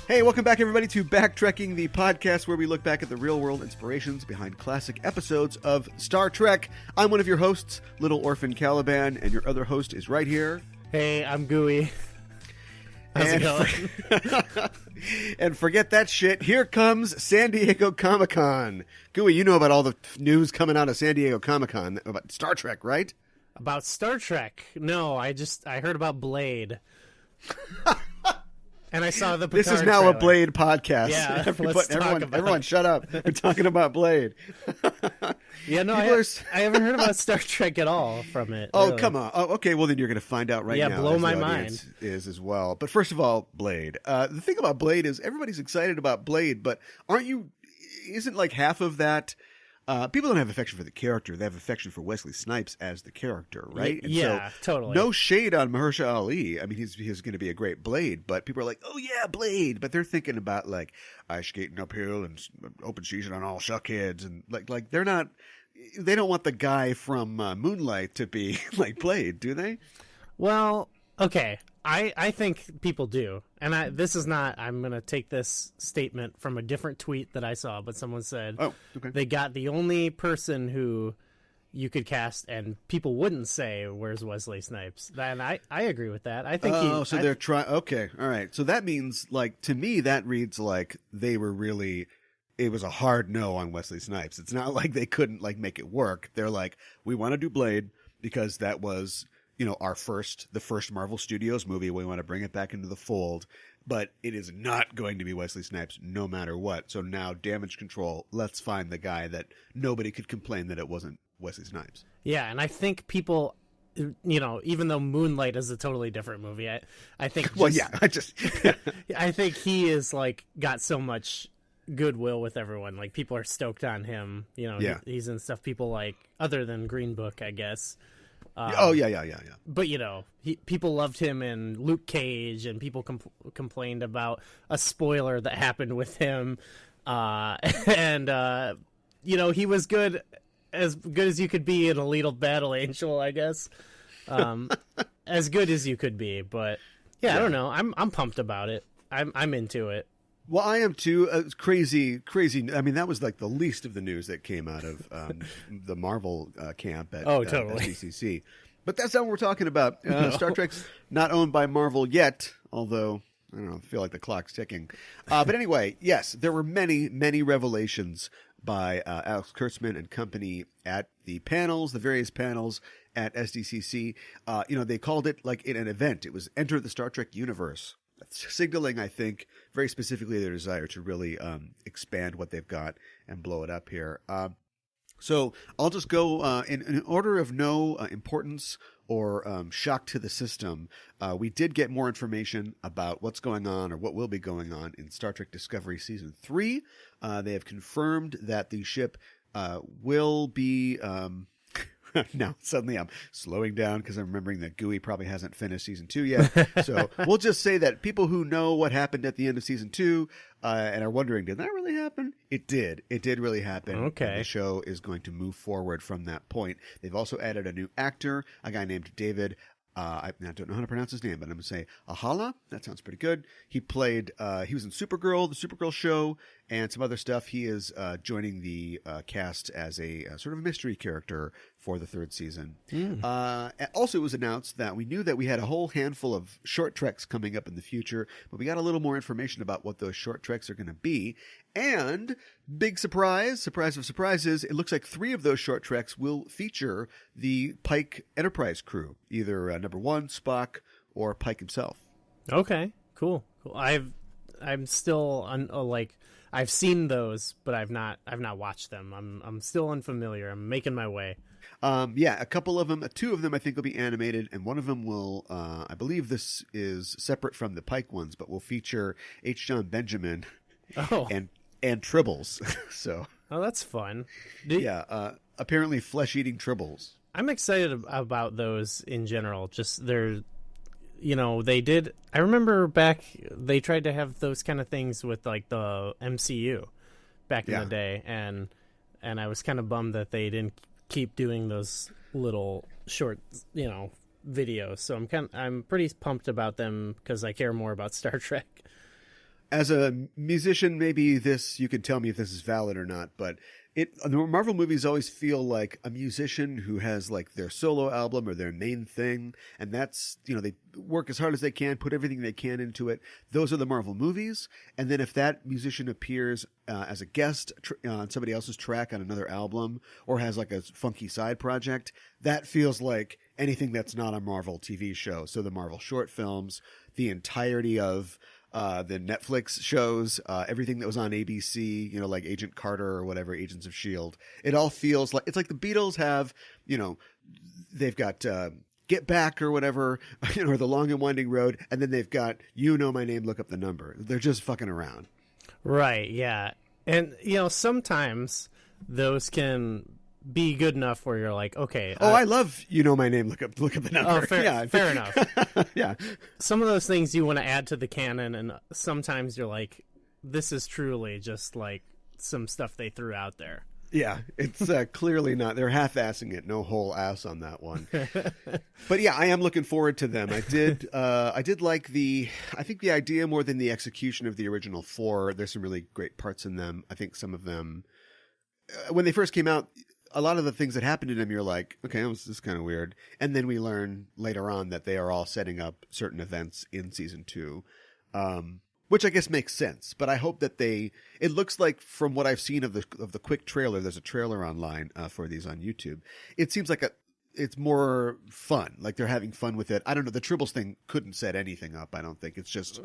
Hey, welcome back, everybody, to BackTrekking, the podcast where we look back at the real-world inspirations behind classic episodes of Star Trek. I'm one of your hosts, Little Orphan Caliban, and your other host is right here. Hey, I'm Gooey. How's it going? And forget that shit. Here comes San Diego Comic-Con. Gooey, you know about all the news coming out of San Diego Comic-Con about Star Trek, right? About Star Trek? No, I heard about Blade. And I saw the Picard This is now trailer. a Blade podcast. Yeah, everyone shut up. We're talking about Blade. Yeah, no, I haven't heard about Star Trek at all from it. Oh, really. come on. Oh, okay, well, then you're going to find out right now. Yeah, blow as my the mind. audience is as well. But first of all, Blade. The thing about Blade is everybody's excited about Blade, but isn't like half of that... people don't have affection for the character. They have affection for Wesley Snipes as the character, right? And yeah, so, totally. No shade on Mahershala Ali. I mean, he's going to be a great Blade, but people are like, oh, yeah, Blade. But they're thinking about, like, ice skating uphill and open season on all shuckheads. And, like they're not... They don't want the guy from Moonlight to be like Blade, do they? Well, okay. I think people do. And I'm going to take this statement from a different tweet that I saw, but someone said they got the only person who you could cast and people wouldn't say, where's Wesley Snipes? And I agree with that. I think they're trying. Okay. All right. So that means, like, to me, that reads like they were really... It was a hard no on Wesley Snipes. It's not like they couldn't like make it work. They're like, we want to do Blade because that was, the first Marvel Studios movie. We want to bring it back into the fold, but it is not going to be Wesley Snipes no matter what. So now Damage Control, let's find the guy that nobody could complain that it wasn't Wesley Snipes. Yeah. And I think people, even though Moonlight is a totally different movie, I think, I think he is like got so much goodwill with everyone. Like, people are stoked on him. He's in stuff people like, other than Green Book, I guess. Yeah. But people loved him in Luke Cage, and people complained about a spoiler that happened with him. And he was good as you could be in A Little Battle Angel, I guess. As good as you could be, but I don't know. I'm pumped about it. I'm into it. Well, I am too. It's crazy. I mean, that was like the least of the news that came out of the Marvel camp at SDCC. But that's not what we're talking about. No. Star Trek's not owned by Marvel yet, although, I don't know, I feel like the clock's ticking. But anyway, yes, there were many, many revelations by Alex Kurtzman and company at the various panels at SDCC. They called it like in an event. It was Enter the Star Trek Universe. Signaling, I think, very specifically their desire to really expand what they've got and blow it up here. So I'll just go in order of no importance or shock to the system. We did get more information about what's going on or what will be going on in Star Trek Discovery Season 3. They have confirmed that the ship will be... Now, suddenly I'm slowing down because I'm remembering that Gooey probably hasn't finished Season 2 yet. So we'll just say that people who know what happened at the end of Season 2 and are wondering, did that really happen? It did. It did really happen. Okay. And the show is going to move forward from that point. They've also added a new actor, a guy named David. I don't know how to pronounce his name, but I'm going to say Ahala. That sounds pretty good. He was in Supergirl, the Supergirl show, and some other stuff. He is joining the cast as a sort of a mystery character for the third season. Also, it was announced that we knew that we had a whole handful of short treks coming up in the future, but we got a little more information about what those short treks are going to be. And big surprise of surprises, it looks like 3 of those short treks will feature the Pike Enterprise crew, either number 1, Spock, or Pike himself. Okay, cool. I'm still I've seen those, but I've not watched them. I'm still unfamiliar. I'm making my way. A couple of them, 2 of them I think will be animated, and one of them will, I believe this is separate from the Pike ones, but will feature H. John Benjamin and Tribbles. So, that's fun. Apparently flesh-eating Tribbles. I'm excited about those in general. Just they did. I remember back they tried to have those kind of things with like the MCU back in the day, and I was kind of bummed that they didn't keep doing those little short, videos. So I'm pretty pumped about them because I care more about Star Trek. as a musician, maybe you can tell me if this is valid or not, but the Marvel movies always feel like a musician who has like their solo album or their main thing, and that's, they work as hard as they can, put everything they can into it. Those are the Marvel movies. And then if that musician appears as a guest on somebody else's track on another album, or has like a funky side project, that feels like anything that's not a Marvel TV show. So the Marvel short films, the entirety of the Netflix shows, everything that was on ABC, like Agent Carter or whatever, Agents of S.H.I.E.L.D. It all feels like, it's like the Beatles have, they've got Get Back or whatever, or The Long and Winding Road, and then they've got You Know My Name, Look Up the Number. They're just fucking around. Right, yeah. And, sometimes those can be good enough where you're like, okay. I love You Know My Name, Look Up the Number. Oh, fair enough. Yeah. Some of those things you want to add to the canon, and sometimes you're like, this is truly just like some stuff they threw out there. Yeah, it's clearly not. They're half-assing it. No whole ass on that one. But yeah, I am looking forward to them. I did like I think the idea more than the execution of the original 4. There's some really great parts in them. I think some of them, when they first came out, a lot of the things that happened in them, you're like, okay, this is kind of weird. And then we learn later on that they are all setting up certain events in season 2. Which I guess makes sense, but I hope that it looks like, from what I've seen of the quick trailer, there's a trailer online for these on YouTube. It seems like it's more fun, like they're having fun with it. I don't know, the Tribbles thing couldn't set anything up, I don't think. It's just,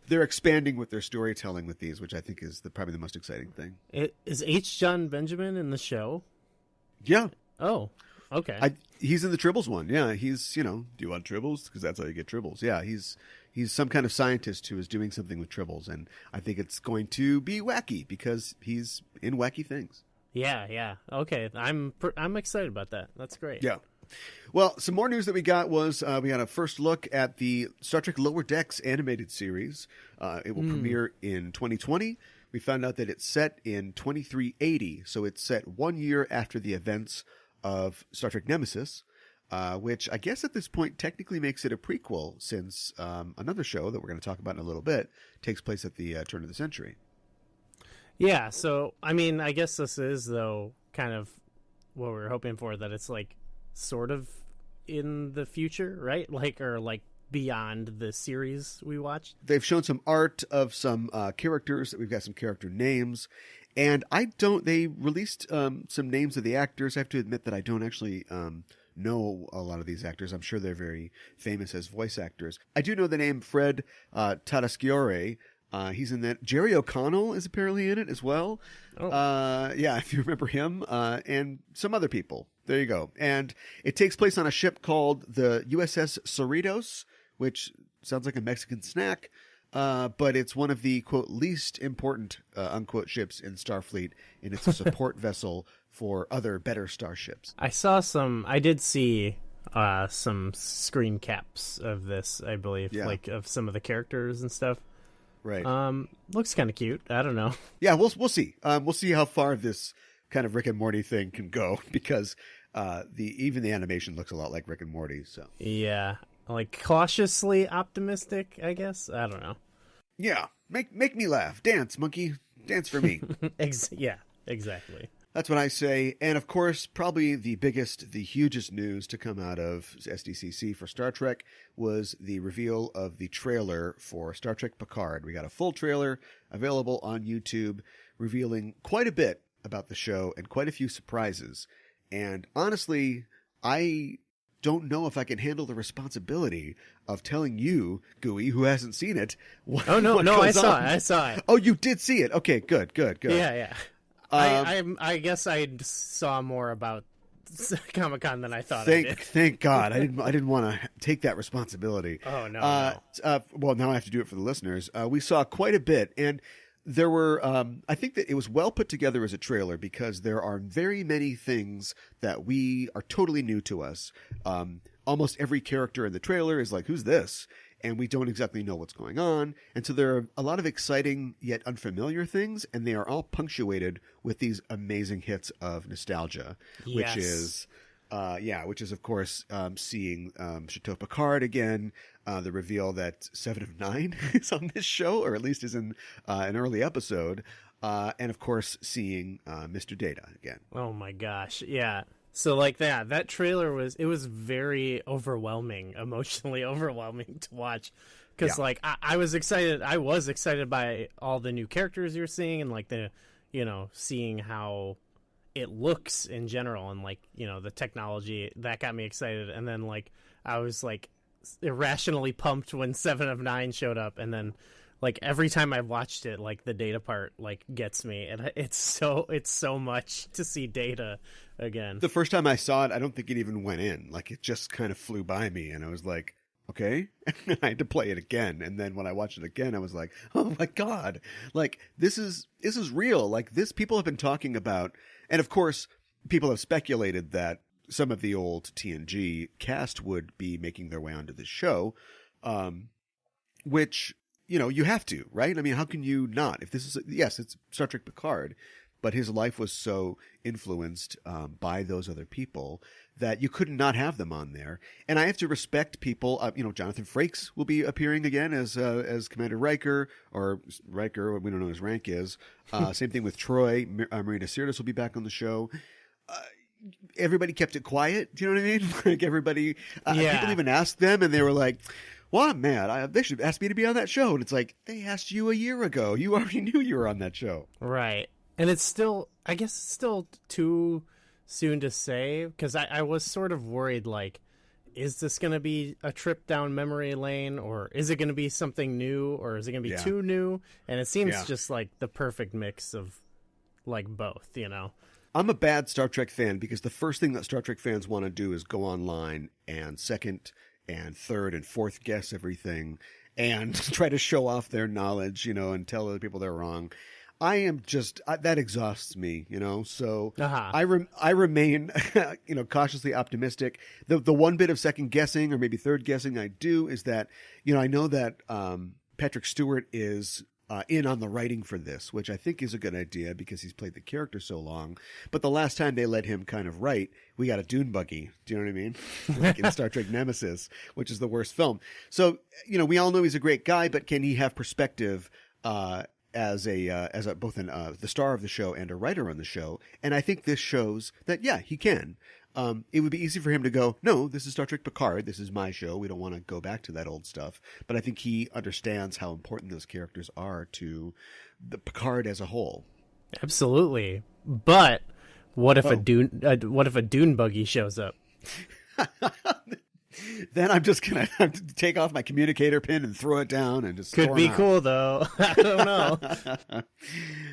they're expanding with their storytelling with these, which I think is probably the most exciting thing. Is H. John Benjamin in the show? Yeah. Oh, okay. He's in the Tribbles one, yeah. He's, do you want Tribbles? Because that's how you get Tribbles. Yeah, he's some kind of scientist who is doing something with Tribbles, and I think it's going to be wacky because he's in wacky things. Yeah. Okay, I'm excited about that. That's great. Yeah. Well, some more news that we got was we got a first look at the Star Trek Lower Decks animated series. It will premiere in 2020. We found out that it's set in 2380, so it's set 1 year after the events of Star Trek Nemesis. Which I guess at this point technically makes it a prequel, since another show that we're going to talk about in a little bit takes place at the turn of the century. Yeah, so, I mean, I guess this is, though, kind of what we were hoping for, that it's, like, sort of in the future, right? Or beyond the series we watched. They've shown some art of some characters. We've got some character names. And they released some names of the actors. I have to admit that I don't actually know a lot of these actors. I'm sure they're very famous as voice actors. I do know the name Fred Tatasciore. He's in that. Jerry O'Connell is apparently in it as well. Oh. Yeah, if you remember him, and some other people. There you go. And it takes place on a ship called the USS Cerritos, which sounds like a Mexican snack. But it's one of the, quote, least important, unquote, ships in Starfleet, and it's a support vessel for other better starships. I did see some screen caps of this, I believe, of some of the characters and stuff. Right. Looks kind of cute. I don't know. Yeah, we'll see. We'll see how far this kind of Rick and Morty thing can go, because even the animation looks a lot like Rick and Morty. So yeah. Cautiously optimistic, I guess. I don't know. Yeah. Make me laugh. Dance, monkey. Dance for me. Yeah, exactly. That's what I say. And of course, probably the hugest news to come out of SDCC for Star Trek was the reveal of the trailer for Star Trek Picard. We got a full trailer available on YouTube, revealing quite a bit about the show and quite a few surprises. And honestly, I don't know if I can handle the responsibility of telling you, Gooey, who hasn't seen it. I saw it. Oh, you did see it. Okay, good. Yeah. I guess I saw more about Comic-Con than I thought I did. Thank God. I didn't want to take that responsibility. Oh, no. Well, now I have to do it for the listeners. We saw quite a bit, and there were, I think that it was well put together as a trailer, because there are very many things that are totally new to us. Almost every character in the trailer is like, who's this? And we don't exactly know what's going on. And so there are a lot of exciting yet unfamiliar things, and they are all punctuated with these amazing hits of nostalgia, which is which is, of course, seeing Chateau Picard again, the reveal that 7 of 9 is on this show, or at least is in an early episode, and, of course, seeing Mr. Data again. Oh, my gosh. Yeah. So, like, that trailer was very overwhelming, emotionally overwhelming to watch. Because, like, I was excited. I was excited by all the new characters you're seeing and, like, seeing how it looks in general and, like, the technology. That got me excited. And then, like, I was, like, irrationally pumped when 7 of 9 showed up. And then, like, every time I watched it, like, the Data part, like, gets me. And it's so much to see Data again. The first time I saw it, I don't think it even went in. Like, it just kind of flew by me. And I was like, okay. I had to play it again. And then when I watched it again, I was like, oh my God, like this is real. Like this, people have been talking about, and of course people have speculated that some of the old TNG cast would be making their way onto the show. Which, you have to, right? I mean, how can you not? If this is, yes, it's Star Trek Picard, but his life was so influenced by those other people that you could not have them on there. And I have to respect people. Jonathan Frakes will be appearing again as Commander Riker, or Riker, we don't know what his rank is. Same thing with Troy. Marina Sirtis will be back on the show. Everybody kept it quiet. Do you know what I mean? Like everybody, people even asked them, and they were like, well, I'm mad. They should ask me to be on that show. And it's like, they asked you a year ago. You already knew you were on that show. Right. And it's still, I guess it's still too soon to say, because I was sort of worried, like, is this going to be a trip down memory lane, or is it going to be something new, or is it going to be too new? And it seems just like the perfect mix of, like, both, I'm a bad Star Trek fan because the first thing that Star Trek fans want to do is go online and second and third and fourth guess everything and try to show off their knowledge, and tell other people they're wrong. I am just, that exhausts me, so I remain, cautiously optimistic. The one bit of second guessing or maybe third guessing I do is that, I know that Patrick Stewart is in on the writing for this, which I think is a good idea because he's played the character so long. But the last time they let him kind of write, we got a dune buggy. Do you know what I mean? Like in Star Trek Nemesis, which is the worst film. So, we all know he's a great guy, but can he have perspective, as both the star of the show and a writer on the show? And I think this shows that, he can. It would be easy for him to go, no, this is Star Trek Picard. This is my show. We don't want to go back to that old stuff. But I think he understands how important those characters are to the Picard as a whole. Absolutely. But what if a dune buggy shows up? Then I'm just gonna have to take off my communicator pin and throw it down and just could be out. Cool though. I don't know.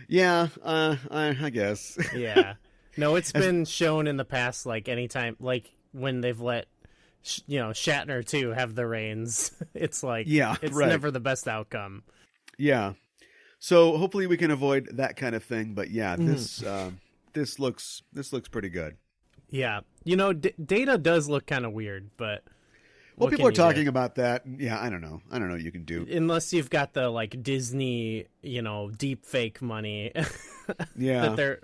Yeah, I guess. Yeah. No, it's been shown in the past, like anytime, like when they've let Shatner too have the reins. It's like it's never the best outcome. Yeah. So hopefully we can avoid that kind of thing. But this looks pretty good. Yeah. Data does look kind of weird, but... Well, people are talking about that. Yeah, I don't know what you can do. Unless you've got the, like, Disney, deep fake money. Yeah. That they're,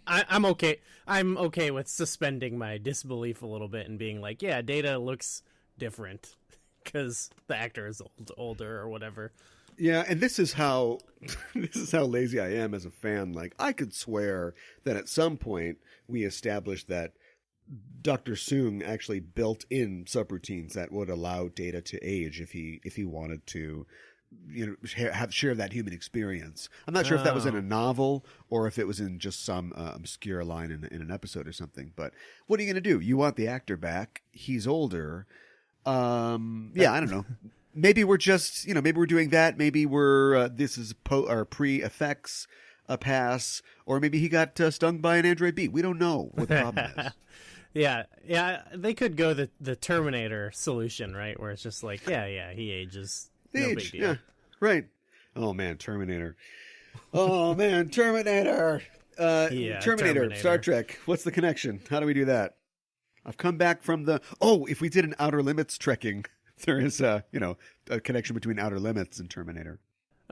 I'm okay. I'm okay with suspending my disbelief a little bit and being like, yeah, Data looks different because the actor is older or whatever. Yeah, and this is how lazy I am as a fan. Like, I could swear that at some point we established that Dr. Soong actually built in subroutines that would allow Data to age if he wanted to, share that human experience. I'm not sure if that was in a novel or if it was in just some obscure line in an episode or something. But what are you going to do? You want the actor back? He's older. I don't know. Maybe we're just, maybe we're doing that. Maybe we're this is pre-effects pass, or maybe he got stung by an android bee. We don't know what the problem is. Yeah, they could go the Terminator solution, right? Where it's just like, he ages. No big deal. Yeah, right. Oh man, Terminator. Terminator. Terminator. Star Trek. What's the connection? How do we do that? I've come back from if we did an Outer Limits trekking, there is a connection between Outer Limits and Terminator.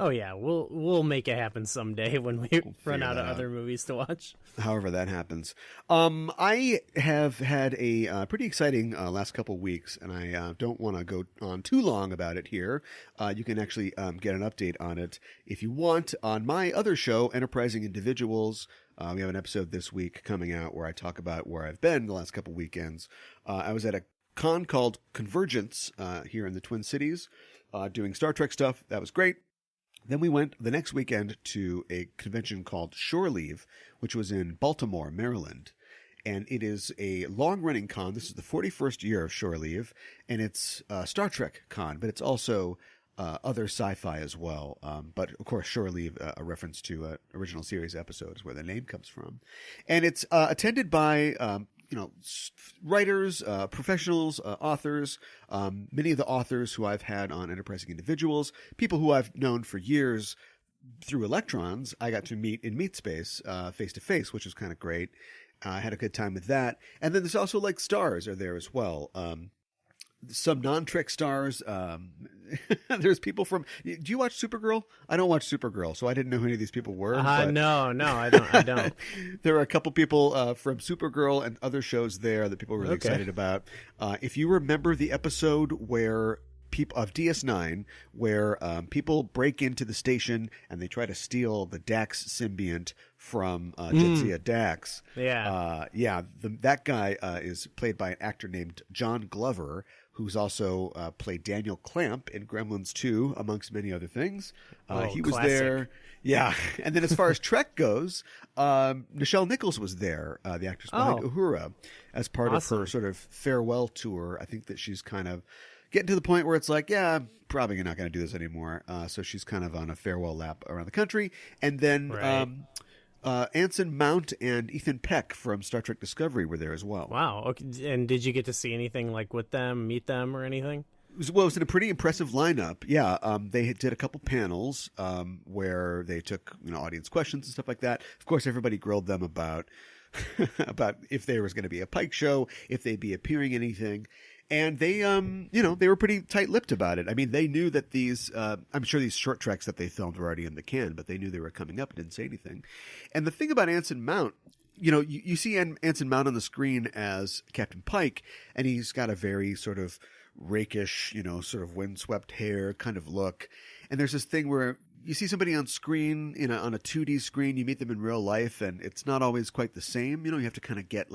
Oh yeah, we'll make it happen someday when we run out of other movies to watch. However that happens. I have had a pretty exciting last couple weeks, and I don't want to go on too long about it here. You can actually get an update on it if you want on my other show, Enterprising Individuals. We have an episode this week coming out where I talk about where I've been the last couple weekends. I was at a con called Convergence here in the Twin Cities doing Star Trek stuff. That was great. Then we went the next weekend to a convention called Shore Leave, which was in Baltimore, Maryland. And it is a long-running con. This is the 41st year of Shore Leave, and it's Star Trek con, but it's also other sci-fi as well. But, of course, Shore Leave, a reference to original series episodes where the name comes from. And it's attended by writers, professionals, authors, many of the authors who I've had on Enterprising Individuals, people who I've known for years through Electrons, I got to meet in Meet Space, face to face, which was kind of great. I had a good time with that. And then there's also like stars are there as well. Some non-Trek stars. There's people from. Do you watch Supergirl? I don't watch Supergirl, so I didn't know who any of these people were. No, I don't. There are a couple people from Supergirl and other shows there that people are really excited about. If you remember the episode where people of DS9, where people break into the station and they try to steal the Dax symbiont from Jadzia Dax. That guy is played by an actor named John Glover, who's also played Daniel Clamp in Gremlins 2, amongst many other things. He was classic. there. Yeah. And then as far as Trek goes, Nichelle Nichols was there, the actress behind Uhura, as part of her sort of farewell tour. I think that she's kind of getting to the point where it's like, yeah, probably not going to do this anymore. So she's kind of on a farewell lap around the country. And then Anson Mount and Ethan Peck from Star Trek Discovery were there as well. Wow. Okay. And did you get to see anything like with them, meet them or anything? It was in a pretty impressive lineup. Yeah. They did a couple panels where they took audience questions and stuff like that. Of course, everybody grilled them about if there was going to be a Pike show, if they'd be appearing in anything. And they, they were pretty tight-lipped about it. I mean, they knew that these, I'm sure these short treks that they filmed were already in the can, but they knew they were coming up and didn't say anything. And the thing about Anson Mount, you see Anson Mount on the screen as Captain Pike, and he's got a very sort of rakish, sort of windswept hair kind of look. And there's this thing where you see somebody on screen, on a 2D screen, you meet them in real life, and it's not always quite the same. You have to kind of get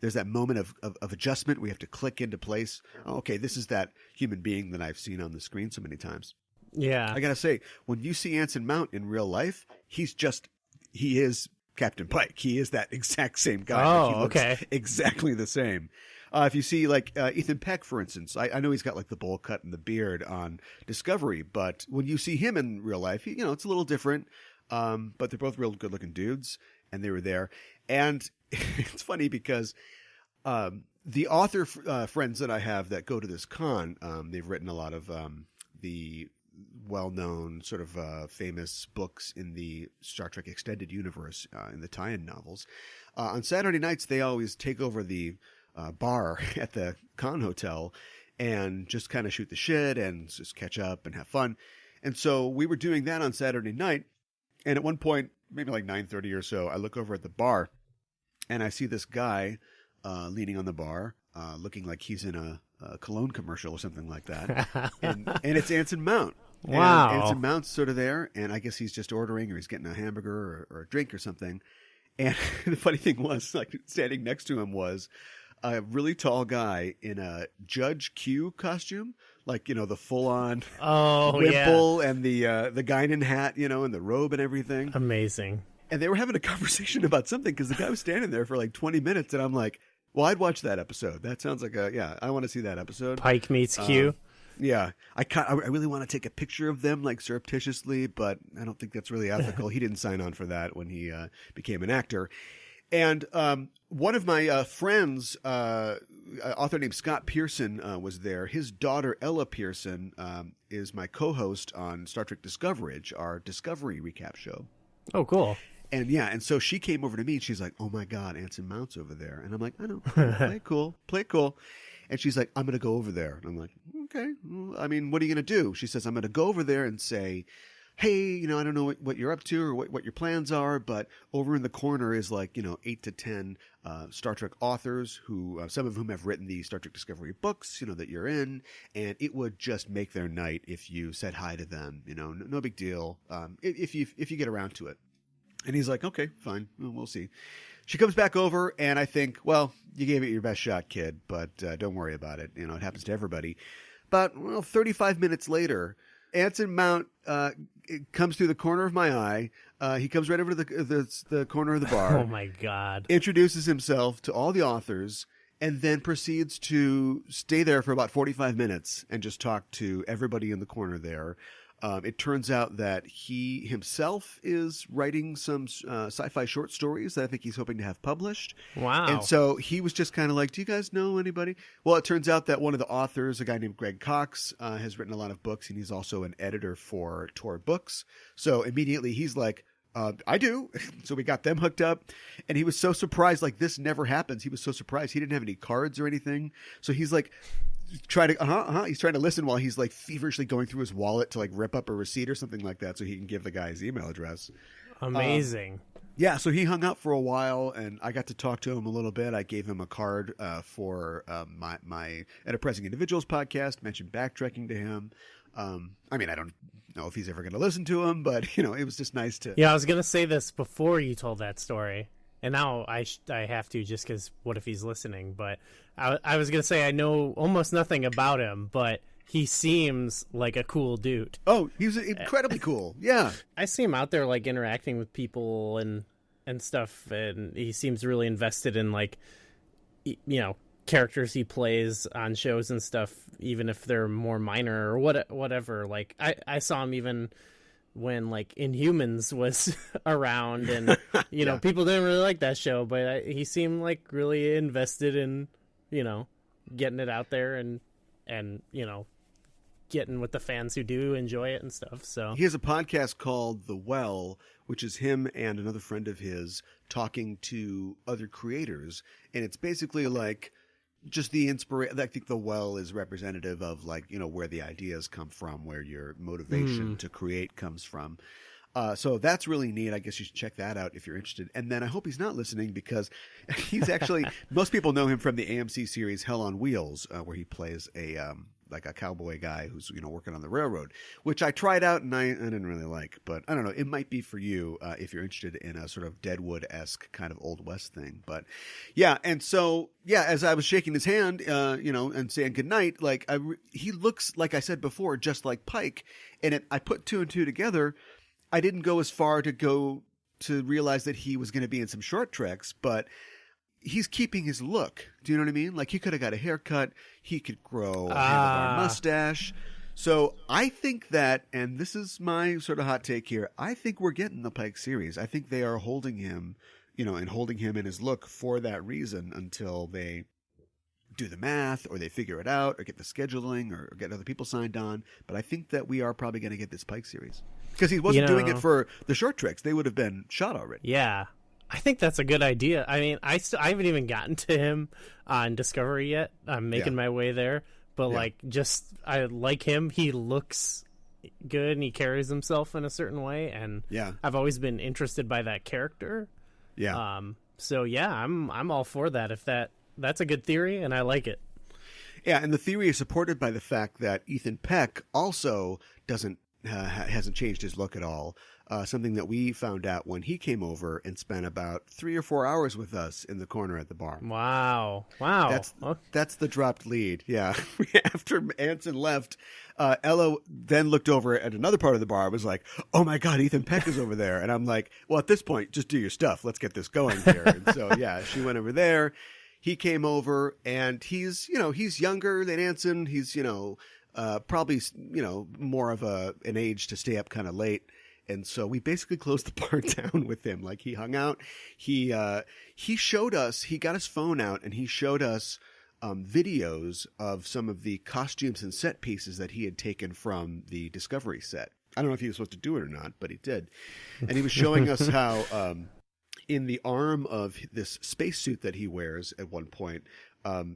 there's that moment of adjustment where you have to click into place. Oh, okay, this is that human being that I've seen on the screen so many times. Yeah. I gotta say, when you see Anson Mount in real life, he is Captain Pike. He is that exact same guy. Oh, he looks exactly the same. If you see Ethan Peck, for instance, I know he's got the bowl cut and the beard on Discovery, but when you see him in real life, it's a little different. But they're both real good looking dudes, and they were there. And it's funny because the author friends that I have that go to this con, they've written a lot of the well-known sort of famous books in the Star Trek extended universe in the tie-in novels. On Saturday nights, they always take over the bar at the con hotel and just kind of shoot the shit and just catch up and have fun. And so we were doing that on Saturday night. And at one point, maybe 9:30 or so, I look over at the bar and I see this guy leaning on the bar, looking like he's in a cologne commercial or something like that. and it's Anson Mount. Wow. And Anson Mount's sort of there, and I guess he's just ordering or he's getting a hamburger or a drink or something. And the funny thing was, standing next to him was a really tall guy in a Judge Q costume, the full-on wimple and the Guinan hat, and the robe and everything. Amazing. And they were having a conversation about something because the guy was standing there for 20 minutes, and I'm like, well, I'd watch that episode. That sounds like I want to see that episode. Pike meets Q. Yeah. I really want to take a picture of them surreptitiously, but I don't think that's really ethical. He didn't sign on for that when he became an actor. And one of my friends, an author named Scott Pearson, was there. His daughter, Ella Pearson, is my co-host on Star Trek Discoverage, our Discovery recap show. Oh, cool. And so she came over to me and she's like, oh my God, Anson Mount's over there. And I'm like, I know, play it cool. And she's like, I'm going to go over there. And I'm like, okay. Well, I mean, what are you going to do? She says, I'm going to go over there and say, hey, I don't know what you're up to or what your plans are, but over in the corner is 8 to 10 Star Trek authors who, some of whom have written the Star Trek Discovery books, that you're in, and it would just make their night if you said hi to them. No big deal. If you get around to it. And he's like, okay, fine, we'll see. She comes back over, and I think, well, you gave it your best shot, kid, but don't worry about it. It happens to everybody. But 35 minutes later, Anson Mount comes through the corner of my eye. He comes right over to the corner of the bar. Oh, my God. Introduces himself to all the authors, and then proceeds to stay there for about 45 minutes and just talk to everybody in the corner there. It turns out that he himself is writing some sci-fi short stories that I think he's hoping to have published. Wow. And so he was just kind of like, do you guys know anybody? Well, it turns out that one of the authors, a guy named Greg Cox, has written a lot of books, and he's also an editor for Tor Books. So immediately he's like, I do. So we got them hooked up, and he was so surprised. Like, this never happens. He was so surprised. He didn't have any cards or anything. So he's like, he's trying to listen while he's like feverishly going through his wallet to like rip up a receipt or something like that so he can give the guy his email address. Amazing. Yeah, so he hung out for a while, and I got to talk to him a little bit. I gave him a card for my Enterprising Individuals podcast, mentioned BackTrekking to him. I mean, I don't know if he's ever going to listen to him, but it was just nice to. Yeah, I was going to say this before you told that story, and now I have to, just because what if he's listening? But I was going to say I know almost nothing about him, but he seems like a cool dude. Oh, he's incredibly cool. Yeah, I see him out there like interacting with people and stuff, and he seems really invested in like characters he plays on shows and stuff, even if they're more minor or whatever. Like I saw him even when like Inhumans was around, and Yeah. people didn't really like that show, but he seemed like really invested in getting it out there and getting with the fans who do enjoy it and stuff. So he has a podcast called The Well, which is him and another friend of his talking to other creators, and it's basically like just the inspiration. I think The Well is representative of like where the ideas come from, where your motivation to create comes from. So that's really neat. I guess you should check that out if you're interested. And then I hope he's not listening, because he's actually most people know him from the AMC series Hell on Wheels, where he plays a cowboy guy who's working on the railroad, which I tried out and I didn't really like. But I don't know, it might be for you if you're interested in a sort of Deadwood-esque kind of Old West thing. But yeah, and so yeah, as I was shaking his hand, and saying goodnight, like he looks, like I said before, just like Pike, and I put two and two together. I didn't go as far to realize that he was going to be in some short treks, but he's keeping his look. Do you know what I mean? Like, he could have got a haircut. He could grow a handlebar mustache. So I think that, and this is my sort of hot take here, I think we're getting the Pike series. I think they are holding him, and holding him in his look for that reason until they do the math, or they figure it out, or get the scheduling, or get other people signed on. But I think that we are probably going to get this Pike series, because he wasn't doing it for the short treks. They would have been shot already. Yeah, I think that's a good idea. I mean, I haven't even gotten to him on Discovery yet. I'm making my way there, but I like him. He looks good, and he carries himself in a certain way, and I've always been interested by that character. Yeah. So yeah, I'm all for that. If that's a good theory, and I like it. Yeah, and the theory is supported by the fact that Ethan Peck also hasn't changed his look at all. Something that we found out when he came over and spent about 3 or 4 hours with us in the corner at the bar. Wow. That's the dropped lead. Yeah. After Anson left, Ella then looked over at another part of the bar. Was like, "Oh my God, Ethan Peck is over there." And I'm like, "Well, at this point, just do your stuff. Let's get this going here." And so yeah, she went over there. He came over, and he's younger than Anson. He's probably more of an age to stay up kind of late. And so we basically closed the bar down with him. Like, he hung out. He showed us, he got his phone out, and he showed us videos of some of the costumes and set pieces that he had taken from the Discovery set. I don't know if he was supposed to do it or not, but he did. And he was showing us how in the arm of this spacesuit that he wears at one point,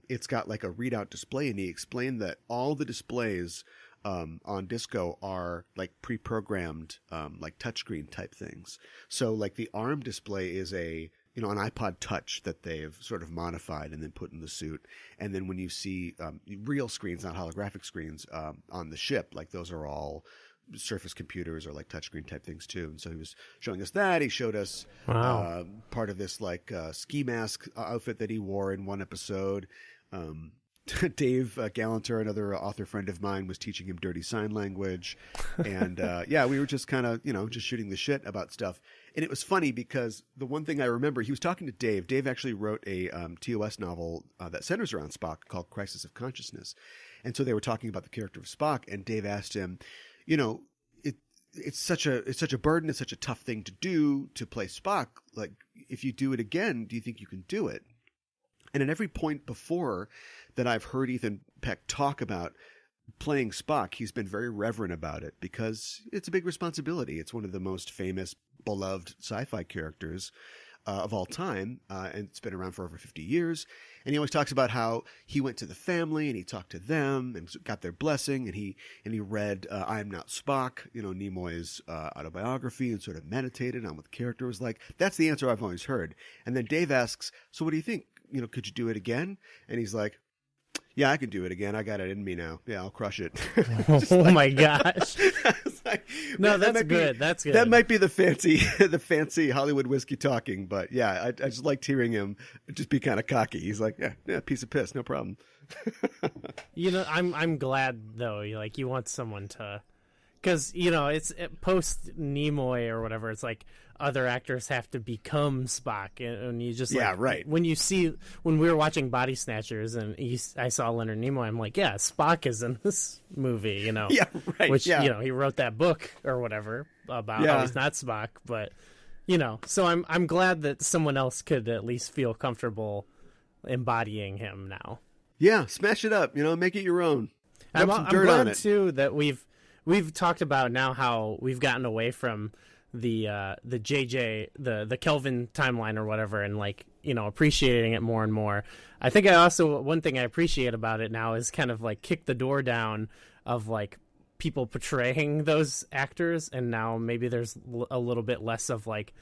it's got like a readout display, and he explained that all the displays on Disco are like pre-programmed, like touchscreen type things. So like the ARM display is an iPod Touch that they've sort of modified and then put in the suit. And then when you see real screens, not holographic screens, on the ship, like those are all Surface computers or like touchscreen type things too. And so he was showing us that. He showed us part of this like ski mask outfit that he wore in one episode. Dave Gallanter, another author friend of mine, was teaching him dirty sign language. And we were just kind of, just shooting the shit about stuff. And it was funny because the one thing I remember, he was talking to Dave. Dave actually wrote a TOS novel that centers around Spock called Crisis of Consciousness. And so they were talking about the character of Spock, and Dave asked him, it's such a burden, it's such a tough thing to do, to play Spock. Like, if you do it again, do you think you can do it? And at every point before that I've heard Ethan Peck talk about playing Spock, he's been very reverent about it because it's a big responsibility. It's one of the most famous, beloved sci-fi characters of all time, and it's been around for over 50 years. And he always talks about how he went to the family and he talked to them and got their blessing, and he read I Am Not Spock, Nimoy's autobiography, and sort of meditated on what the character was like. That's the answer I've always heard. And then Dave asks, so what do you think? Could you do it again? And he's like, yeah, I can do it again. I got it in me now. Yeah, I'll crush it. My gosh. No, that's good. That's good. That might be the fancy Hollywood whiskey talking, but yeah, I just liked hearing him just be kind of cocky. He's like, yeah, piece of piss, no problem. I'm glad though. Like, you want someone to, because it's post Nimoy or whatever. It's like other actors have to become Spock, and you just right. When we were watching Body Snatchers and I saw Leonard Nimoy, I'm like, yeah, Spock is in this movie, yeah, right, which he wrote that book or whatever about how he's not Spock, but so I'm glad that someone else could at least feel comfortable embodying him now. Yeah, smash it up, make it your own. I'm glad too that we've talked about now how we've gotten away from the JJ, the Kelvin timeline or whatever, and appreciating it more and more. I think one thing I appreciate about it now is kind of like kick the door down of like people portraying those actors, and now maybe there's a little bit less of like,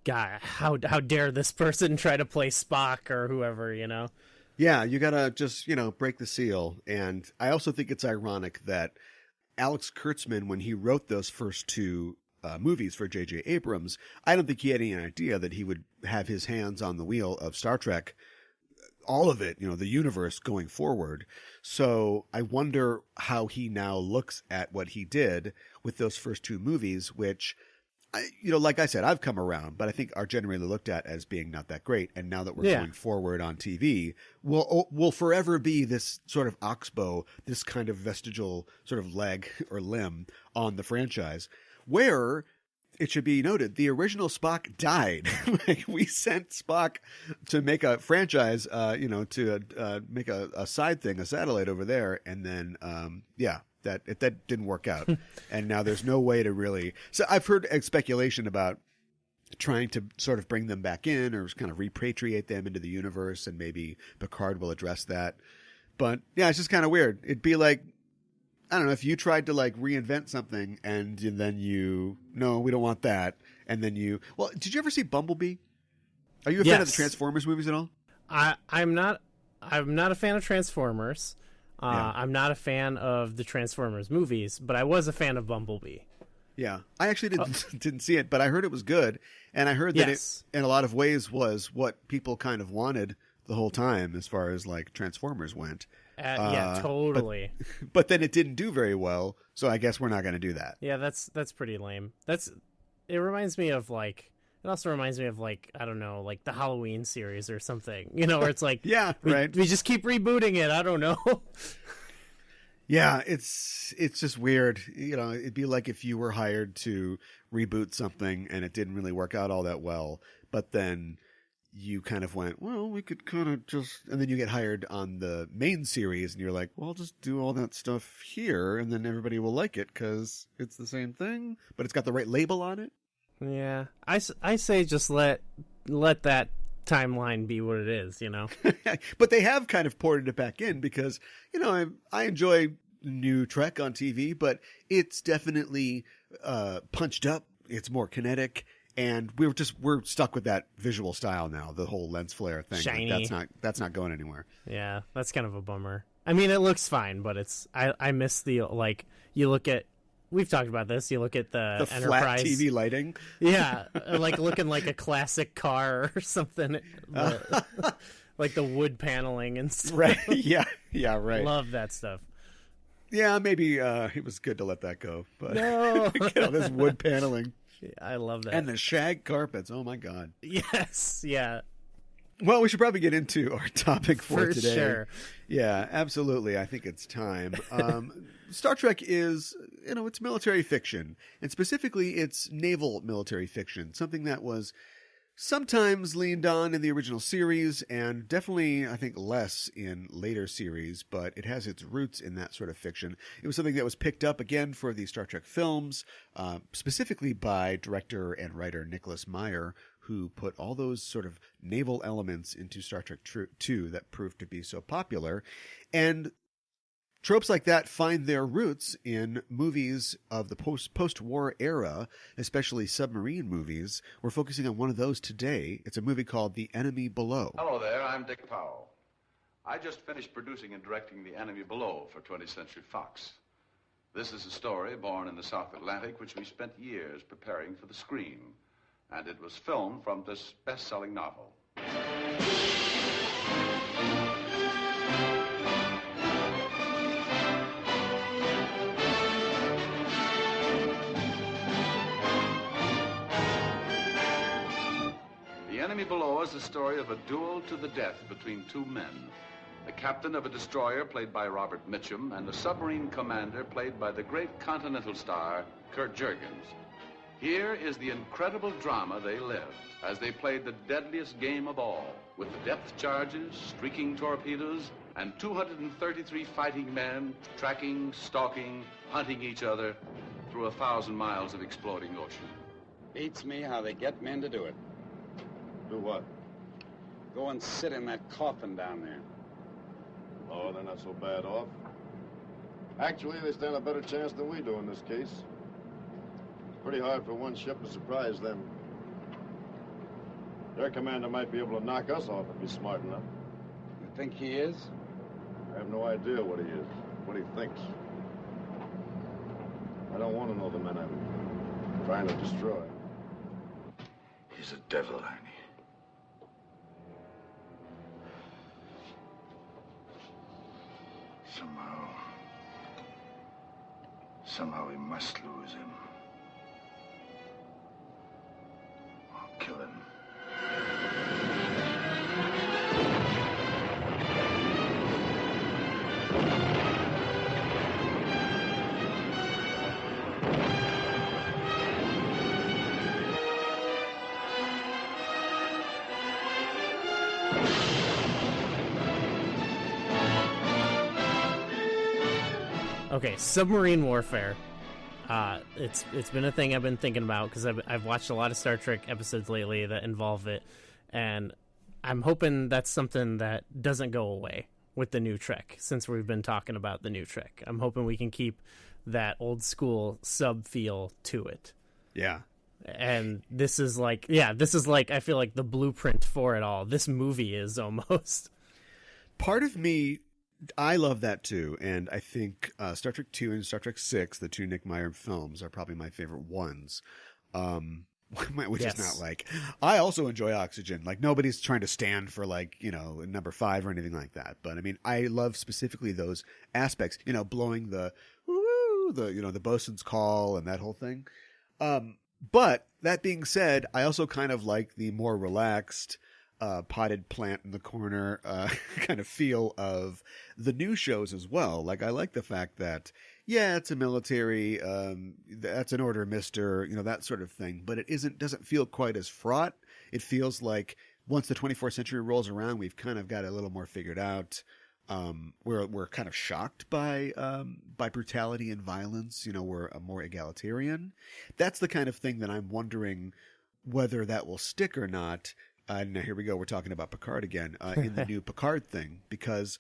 God, how dare this person try to play Spock or whoever, Yeah, you gotta just, break the seal. And I also think it's ironic that Alex Kurtzman, when he wrote those first two movies for J.J. Abrams, I don't think he had any idea that he would have his hands on the wheel of Star Trek, all of it, the universe going forward. So I wonder how he now looks at what he did with those first two movies, which, like I said, I've come around, but I think are generally looked at as being not that great. And now that we're going forward on TV, will forever be this sort of oxbow, this kind of vestigial sort of leg or limb on the franchise, where it should be noted, the original Spock died. We sent Spock to make a franchise, to make a side thing, a satellite over there. And then, that didn't work out. And now there's no way to really. So I've heard speculation about trying to sort of bring them back in or kind of repatriate them into the universe. And maybe Picard will address that. But yeah, it's just kind of weird. It'd be like, I don't know, if you tried to like reinvent something and then no, we don't want that. And then did you ever see Bumblebee? Are you a fan of the Transformers movies at all? I'm not a fan of Transformers. I'm not a fan of the Transformers movies, but I was a fan of Bumblebee. Yeah. I actually didn't see it, but I heard it was good. And I heard that it, in a lot of ways, was what people kind of wanted the whole time as far as like Transformers went. Totally. But then it didn't do very well, so I guess we're not going to do that. Yeah, that's pretty lame. It reminds me of like, it also reminds me of like, I don't know, like the Halloween series or something, where it's like, we just keep rebooting it. I don't know. Yeah, it's just weird. It'd be like if you were hired to reboot something and it didn't really work out all that well, but then you kind of went, well, we could kind of just, and then you get hired on the main series and you're like, well, I'll just do all that stuff here and then everybody will like it because it's the same thing, but it's got the right label on it. Yeah. I say just let that timeline be what it is, But they have kind of ported it back in because, I enjoy new Trek on TV, but it's definitely punched up. It's more kinetic. And we're stuck with that visual style now, the whole lens flare thing. Shiny. Like, that's not going anywhere. Yeah, that's kind of a bummer. I mean, it looks fine, but I miss the, like, you look at, we've talked about this, you look at the Enterprise. Flat TV lighting. Yeah, like looking like a classic car or something. Like the wood paneling and stuff. Right, yeah, right. Love that stuff. Yeah, maybe it was good to let that go. But No. This wood paneling. I love that. And the shag carpets. Oh, my God. Yes. Yeah. Well, we should probably get into our topic for today. Sure. Yeah, absolutely. I think it's time. Star Trek is, it's military fiction. And specifically, it's naval military fiction. Something that was sometimes leaned on in the original series, and definitely, I think, less in later series, but it has its roots in that sort of fiction. It was something that was picked up again for the Star Trek films, specifically by director and writer Nicholas Meyer, who put all those sort of naval elements into Star Trek 2 that proved to be so popular. And tropes like that find their roots in movies of the post-war era, especially submarine movies. We're focusing on one of those today. It's a movie called The Enemy Below. Hello there, I'm Dick Powell. I just finished producing and directing The Enemy Below for 20th Century Fox. This is a story born in the South Atlantic, which we spent years preparing for the screen. And it was filmed from this best-selling novel. The Enemy Below is the story of a duel to the death between two men. The captain of a destroyer, played by Robert Mitchum, and a submarine commander, played by the great continental star, Curd Jurgens. Here is the incredible drama they lived as they played the deadliest game of all, with depth charges, streaking torpedoes, and 233 fighting men tracking, stalking, hunting each other through 1,000 miles of exploding ocean. Beats me how they get men to do it. Do what? Go and sit in that coffin down there. Oh, they're not so bad off. Actually, they stand a better chance than we do in this case. It's pretty hard for one ship to surprise them. Their commander might be able to knock us off if he's smart enough. You think he is? I have no idea what he is, what he thinks. I don't want to know the men I'm trying to destroy. He's a devil, Ernie. Somehow we must lose him. Or kill him. Okay, submarine warfare. It's been a thing I've been thinking about because I've watched a lot of Star Trek episodes lately that involve it, and I'm hoping that's something that doesn't go away with the new Trek. Since we've been talking about the new Trek, I'm hoping we can keep that old school sub feel to it. Yeah. And this is like I feel like the blueprint for it all. This movie is almost. Part of me, I love that too, and I think Star Trek 2 and Star Trek 6, the two Nick Meyer films, are probably my favorite ones. Which Yes. is not like, I also enjoy Oxygen. Like, nobody's trying to stand for, like, number 5 or anything like that. But I mean, I love specifically those aspects, blowing the woo, the bosun's call and that whole thing. But that being said, I also kind of like the more relaxed, potted plant in the corner kind of feel of the new shows as well. Like, I like the fact that, yeah, it's a military, that's an order, mister, that sort of thing. But it doesn't feel quite as fraught. It feels like once the 24th century rolls around, we've kind of got a little more figured out. We're kind of shocked by brutality and violence. We're more egalitarian. That's the kind of thing that I'm wondering whether that will stick or not. Now here we go. We're talking about Picard again in the new Picard thing, because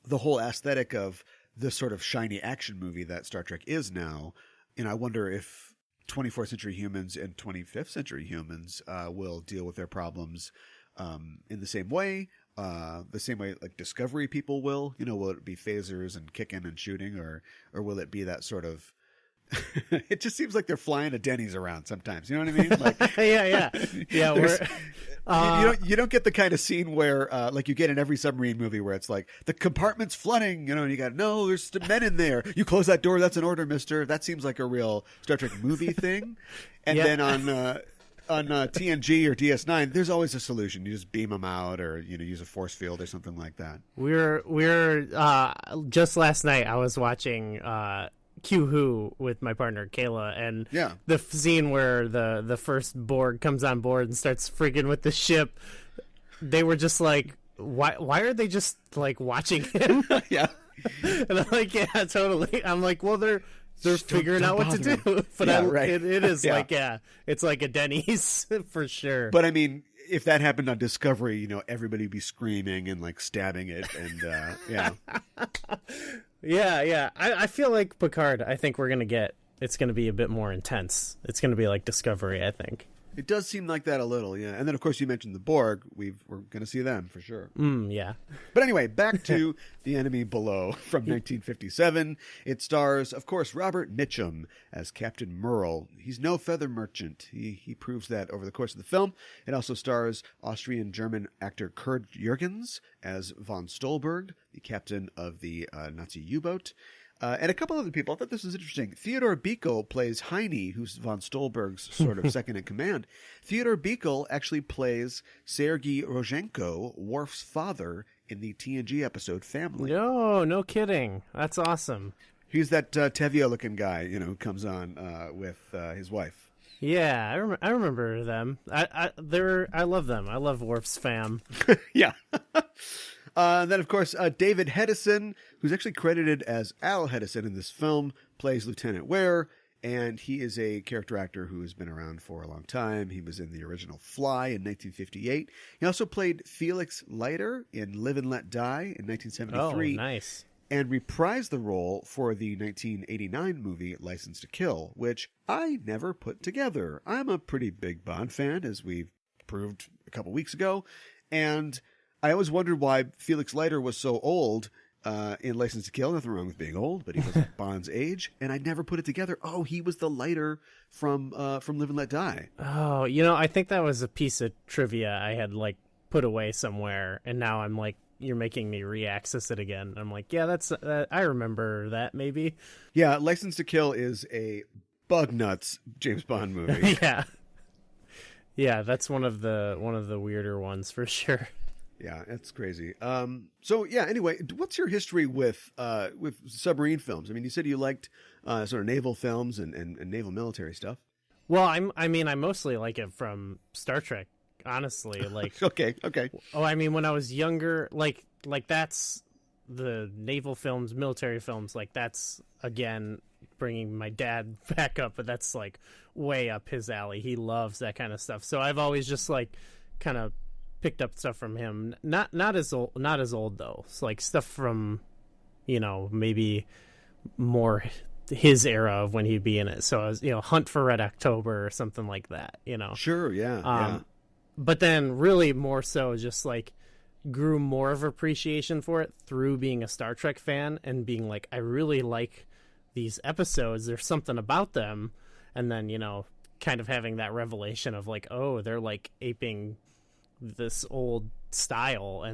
the whole aesthetic of the sort of shiny action movie that Star Trek is now. And I wonder if 24th century humans and 25th century humans will deal with their problems in the same way like Discovery people will. Will it be phasers and kicking and shooting, or will it be that sort of it just seems like they're flying a Denny's around sometimes. You know what I mean? Like, you don't get the kind of scene where like you get in every submarine movie where it's like the compartment's flooding, and you got, no, there's men in there. You close that door. That's an order, mister. That seems like a real Star Trek movie thing. And then on TNG or DS9, there's always a solution. You just beam them out, or use a force field or something like that. We're just last night I was watching Q-Who with my partner Kayla, and the scene where the first Borg comes on board and starts freaking with the ship, they were just like, why are they just like watching him? Yeah. And I'm like, yeah, totally. I'm like, well, they're figuring out what to do. But it is like, it's like a Denny's for sure. But I mean, if that happened on Discovery, everybody would be screaming and like stabbing it, and Yeah. I feel like Picard, I think it's going to be a bit more intense. It's going to be like Discovery, I think. It does seem like that a little, yeah. And then, of course, you mentioned the Borg. We're going to see them for sure. Yeah. But anyway, back to The Enemy Below from 1957. It stars, of course, Robert Mitchum as Captain Murrell. He's no feather merchant. He proves that over the course of the film. It also stars Austrian-German actor Curd Jurgens as von Stolberg, the captain of the Nazi U-boat. And a couple other people. I thought this was interesting. Theodor Bickel plays Heine, who's von Stolberg's sort of second in command. Theodor Bickel actually plays Sergei Rozhenko, Worf's father, in the TNG episode Family. No kidding. That's awesome. He's that Tevye-looking guy, who comes on with his wife. Yeah, I remember them. I love them. I love Worf's fam. Yeah. Then, of course, David Hedison, who's actually credited as Al Hedison in this film, plays Lieutenant Ware, and he is a character actor who has been around for a long time. He was in the original Fly in 1958. He also played Felix Leiter in Live and Let Die in 1973. Oh, nice. And reprised the role for the 1989 movie License to Kill, which I never put together. I'm a pretty big Bond fan, as we proved a couple weeks ago, and I always wondered why Felix Leiter was so old in License to Kill. Nothing wrong with being old, but he was Bond's age, and I never put it together. Oh, he was the Leiter from Live and Let Die. Oh, I think that was a piece of trivia I had like put away somewhere, and now I'm like, you're making me re-access it again. I'm like, yeah, that's I remember that maybe. Yeah, License to Kill is a bug nuts James Bond movie. Yeah, that's one of the weirder ones for sure. Yeah, that's crazy. So yeah, anyway, what's your history with submarine films? I mean, you said you liked sort of naval films and naval military stuff. Well, I mostly like it from Star Trek, honestly. Like Okay. Oh, I mean, when I was younger, like that's the naval films, military films, like that's, again, bringing my dad back up, but that's like way up his alley. He loves that kind of stuff. So I've always just like kind of picked up stuff from him. Not as old though. It's like stuff from, maybe more his era of when he'd be in it. So I was, Hunt for Red October or something like that, Sure, yeah. But then really more so just like grew more of appreciation for it through being a Star Trek fan and being like, I really like these episodes. There's something about them. And then, kind of having that revelation of like, oh, they're like aping this old style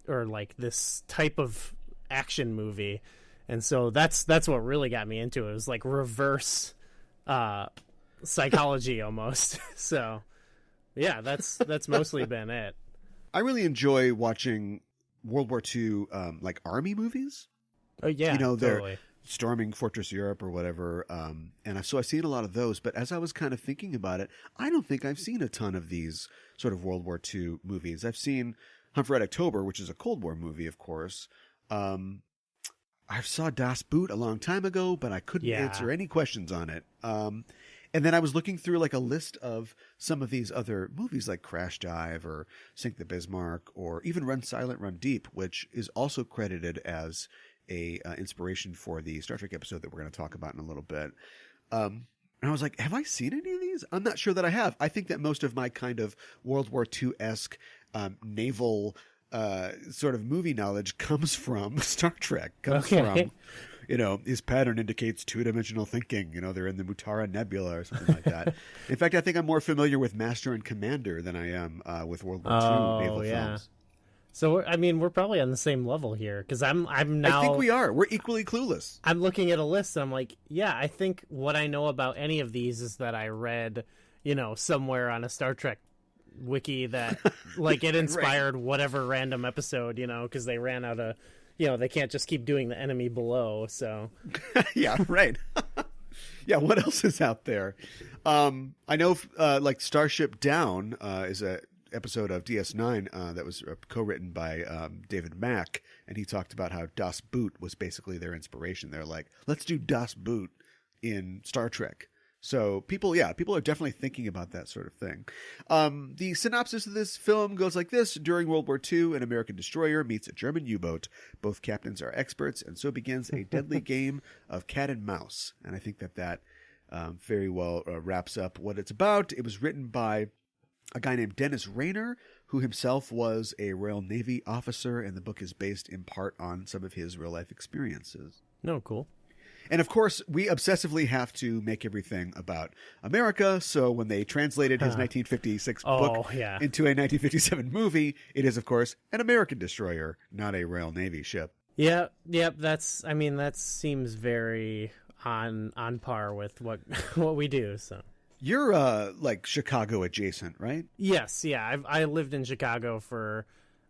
or like this type of action movie. And so that's what really got me into it. It was like reverse psychology almost. So yeah, that's mostly been it. I really enjoy watching World War II like army movies. Oh yeah, they're totally. Storming Fortress Europe or whatever. And so I've seen a lot of those, but as I was kind of thinking about it, I don't think I've seen a ton of these sort of World War II movies. I've seen Hunt for Red October, which is a Cold War movie, of course. I saw Das Boot a long time ago, but I couldn't answer any questions on it. And then I was looking through like a list of some of these other movies like Crash Dive or Sink the Bismarck or even Run Silent, Run Deep, which is also credited as a inspiration for the Star Trek episode that we're going to talk about in a little bit. And I was like, have I seen any of these? I'm not sure that I have. I think that most of my kind of World War II-esque naval sort of movie knowledge comes from Star Trek. Comes from, his pattern indicates two-dimensional thinking. They're in the Mutara Nebula or something like that. In fact, I think I'm more familiar with Master and Commander than I am with World War II naval films. So, we're probably on the same level here, because I'm now... I think we are. We're equally clueless. I'm looking at a list, and I'm like, yeah, I think what I know about any of these is that I read, somewhere on a Star Trek wiki that, like, it inspired whatever random episode, because they ran out of... they can't just keep doing the enemy below, so... Yeah, right. Yeah, what else is out there? I know, like, Starship Down is a episode of DS9 that was co-written by David Mack, and he talked about how Das Boot was basically their inspiration. They're like, let's do Das Boot in Star Trek. So people are definitely thinking about that sort of thing. The synopsis of this film goes like this. During World War II, an American destroyer meets a German U-boat. Both captains are experts, and so begins a deadly game of cat and mouse. And I think that very well wraps up what it's about. It was written by a guy named Dennis Rayner, who himself was a Royal Navy officer, and the book is based in part on some of his real-life experiences. No, cool. And, of course, we obsessively have to make everything about America, so when they translated his 1956 book into a 1957 movie, it is, of course, an American destroyer, not a Royal Navy ship. Yep, that seems very on par with what we do, so... You're, like, Chicago adjacent, right? Yes, yeah. I lived in Chicago for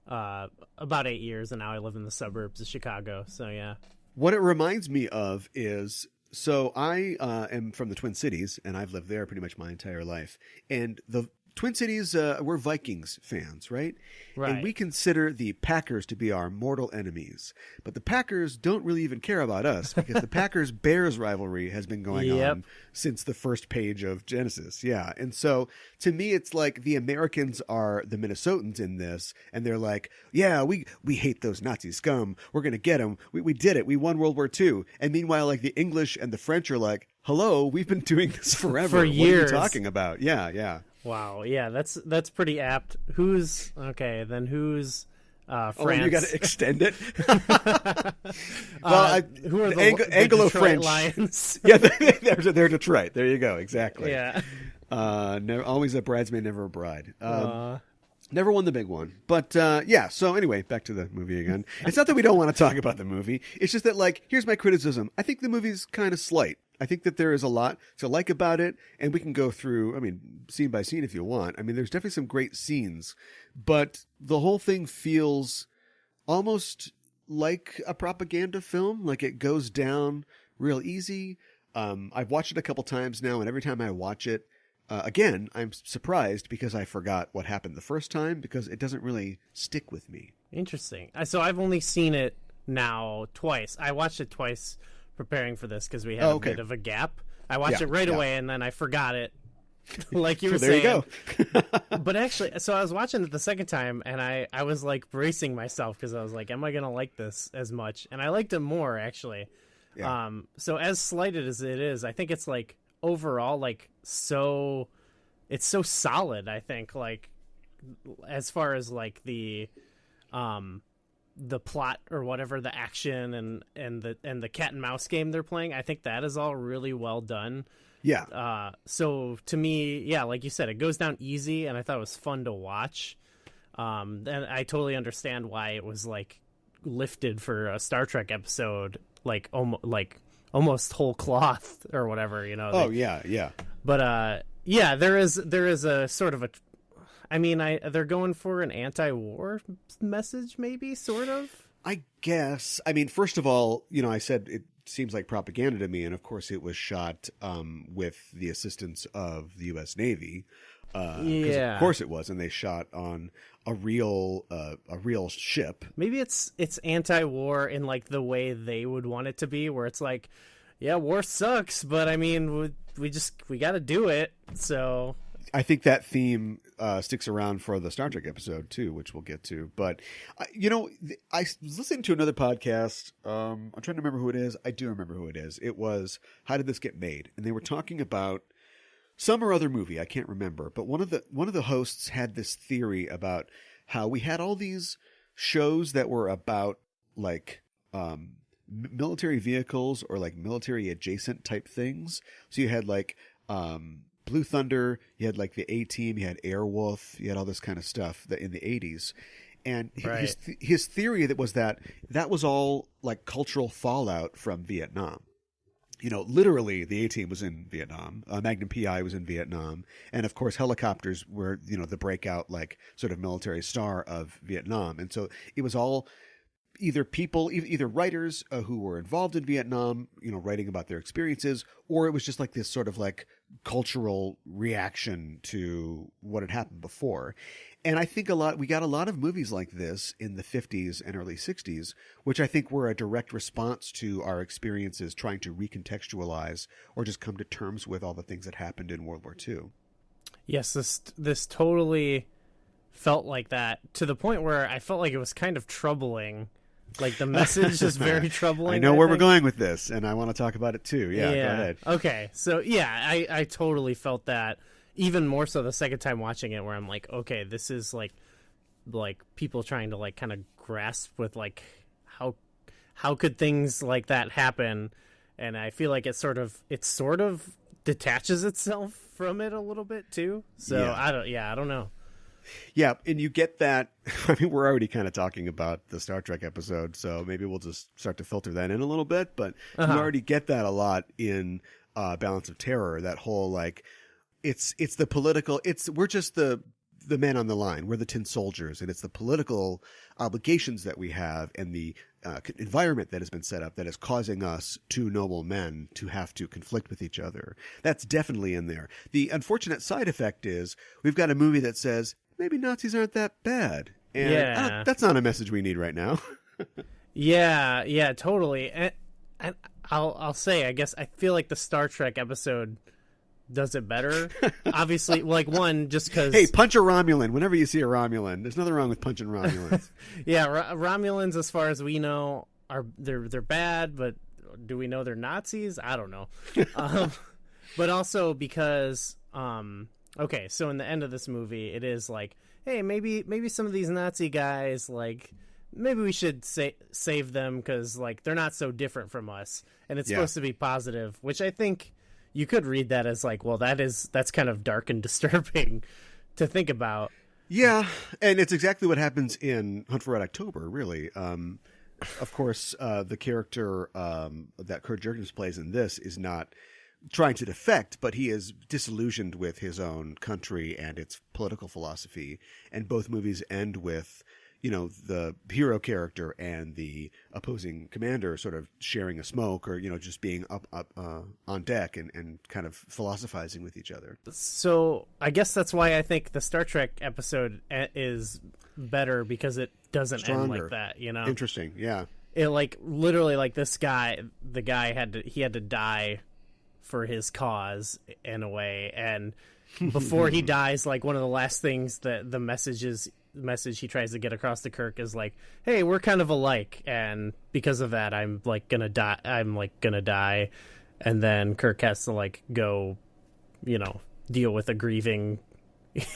about 8 years, and now I live in the suburbs of Chicago, so yeah. What it reminds me of is, so I am from the Twin Cities, and I've lived there pretty much my entire life. And the Twin Cities, we're Vikings fans, right? Right. And we consider the Packers to be our mortal enemies. But the Packers don't really even care about us, because the Packers-Bears rivalry has been going on since the first page of Genesis. Yeah. And so, to me, it's like the Americans are the Minnesotans in this, and they're like, yeah, we hate those Nazi scum. We're going to get them. We did it. We won World War II. And meanwhile, like, the English and the French are like, hello, we've been doing this forever. For years. What are you talking about? Yeah. Wow, yeah, that's pretty apt. Who's France? Oh, you got to extend it. Well, who are the Anglo-French Lions? Yeah, they're Detroit. There you go. Exactly. Yeah. Always a bridesmaid, never a bride. Never won the big one. But, yeah, so anyway, back to the movie again. It's not that we don't want to talk about the movie. It's just that, like, here's my criticism. I think the movie's kind of slight. I think that there is a lot to like about it, and we can go through, scene by scene if you want. There's definitely some great scenes, but the whole thing feels almost like a propaganda film. Like, it goes down real easy. I've watched it a couple times now, and every time I watch it, again, I'm surprised because I forgot what happened the first time, because it doesn't really stick with me. Interesting. So I've only seen it now twice. I watched it twice preparing for this because we had a bit of a gap. I watched it right away, and then I forgot it, like you were saying. There you go. But actually, so I was watching it the second time, and I was like bracing myself because I was like, am I going to like this as much? And I liked it more, actually. Yeah. So as slighted as it is, I think it's like overall, like, it's so solid, I think, like, as far as like the plot or whatever, the action and the cat and mouse game they're playing, I think that is all really well done. Yeah. So to me, yeah, like you said, it goes down easy, and I thought it was fun to watch. And I totally understand why it was like lifted for a Star Trek episode, like almost whole cloth or whatever, Yeah. But yeah, there is a sort of a. They're going for an anti-war message, maybe, sort of? I guess. First of all, I said it seems like propaganda to me, and of course it was shot with the assistance of the U.S. Navy. Of course it was, and they shot on a real ship. Maybe it's anti-war in, like, the way they would want it to be, where it's like, yeah, war sucks, but, we got to do it, so... I think that theme sticks around for the Star Trek episode too, which we'll get to. But I was listening to another podcast. I'm trying to remember who it is. I do remember who it is. It was How Did This Get Made? And they were talking about some or other movie. I can't remember. But one of the hosts had this theory about how we had all these shows that were about like military vehicles or like military adjacent type things. So you had like Blue Thunder, you had like the A-Team, you had Airwolf, you had all this kind of stuff that in the 80s. And right. his theory that was all like cultural fallout from Vietnam. You know, literally the A-Team was in Vietnam, Magnum PI was in Vietnam, and of course helicopters were, you know, the breakout like sort of military star of Vietnam. And so it was all either writers who were involved in Vietnam, you know, writing about their experiences, or it was just like this sort of like cultural reaction to what had happened before. And I think we got a lot of movies like this in the 50s and early 60s, which I think were a direct response to our experiences trying to recontextualize or just come to terms with all the things that happened in World War II. Yes, this totally felt like that, to the point where I felt like it was kind of troubling. Like the message is very troubling. I know where we're going with this, and I want to talk about it too. Yeah, go ahead. Okay, so yeah, I totally felt that. Even more so the second time watching it, where I'm like, okay, this is like people trying to like kind of grasp with like how could things like that happen, and I feel like it sort of detaches itself from it a little bit too. So yeah. I don't know. Yeah, and you get that. I mean, we're already kind of talking about the Star Trek episode, so maybe we'll just start to filter that in a little bit. But you already get that a lot in Balance of Terror. That whole like, it's the political. We're just the men on the line. We're the tin soldiers, and it's the political obligations that we have and the environment that has been set up that is causing us, two noble men, to have to conflict with each other. That's definitely in there. The unfortunate side effect is we've got a movie that says maybe Nazis aren't that bad, and that's not a message we need right now. Yeah, totally. And I'll say, I guess I feel like the Star Trek episode does it better. Obviously, like one, just because. Hey, punch a Romulan whenever you see a Romulan. There's nothing wrong with punching Romulans. Yeah, Romulans, as far as we know, they're bad, but do we know they're Nazis? I don't know. But also because, okay, so in the end of this movie, it is like, hey, maybe some of these Nazi guys, like, maybe we should save them because like they're not so different from us, and it's supposed to be positive, which I think. You could read that as like, well, that's kind of dark and disturbing to think about. Yeah, and it's exactly what happens in Hunt for Red October, really. Of course, the character that Curd Jurgens plays in this is not trying to defect, but he is disillusioned with his own country and its political philosophy. And both movies end with, you know, the hero character and the opposing commander sort of sharing a smoke or, you know, just being up on deck and kind of philosophizing with each other. So I guess that's why I think the Star Trek episode is better, because it doesn't end like that, you know? Interesting, yeah. It like literally like the guy had to die for his cause in a way. And before he dies, like one of the last things that the message he tries to get across to Kirk is like, hey, we're kind of alike, and because of that I'm gonna die, and then Kirk has to like go, you know, deal with a grieving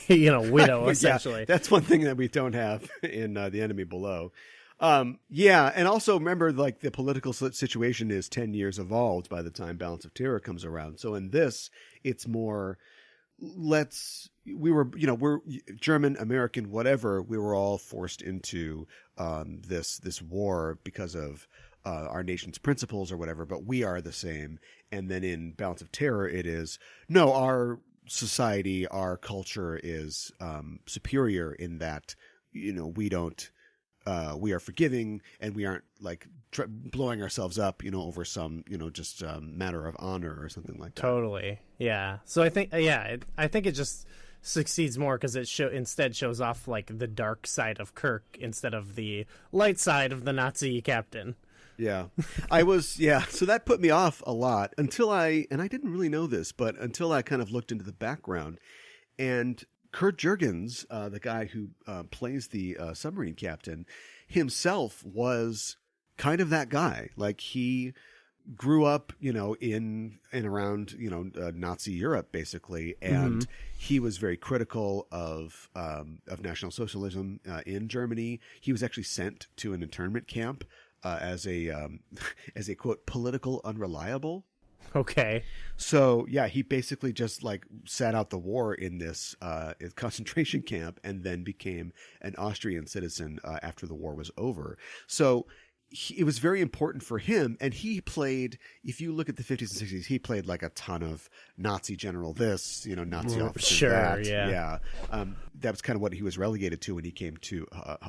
widow. Essentially. Yeah, that's one thing that we don't have in The Enemy Below. And also remember, like, the political situation is 10 years evolved by the time Balance of Terror comes around. So in this, it's more we're German, American, whatever. We were all forced into this war because of our nation's principles or whatever, but we are the same. And then in Balance of Terror, it is, no, our society, our culture is superior in that, you know, we are forgiving, and we aren't like blowing ourselves up, you know, over some, you know, just matter of honor or something like that. Totally. Yeah. So I think, I think it just succeeds more because it instead shows off like the dark side of Kirk instead of the light side of the Nazi captain. Yeah. So that put me off a lot until I didn't really know this, but until I kind of looked into the background. And Curd Jurgens, the guy who plays the submarine captain, himself was kind of that guy. Like, he grew up, in and around, Nazi Europe, basically, and he was very critical of National Socialism in Germany. He was actually sent to an internment camp as a quote political unreliable. Okay. So yeah, he basically just like sat out the war in this concentration camp and then became an Austrian citizen after the war was over. So it was very important for him, and he played, if you look at the 50s and 60s, he played like a ton of Nazi general this, Nazi officer that. Yeah. That was kind of what he was relegated to when he came to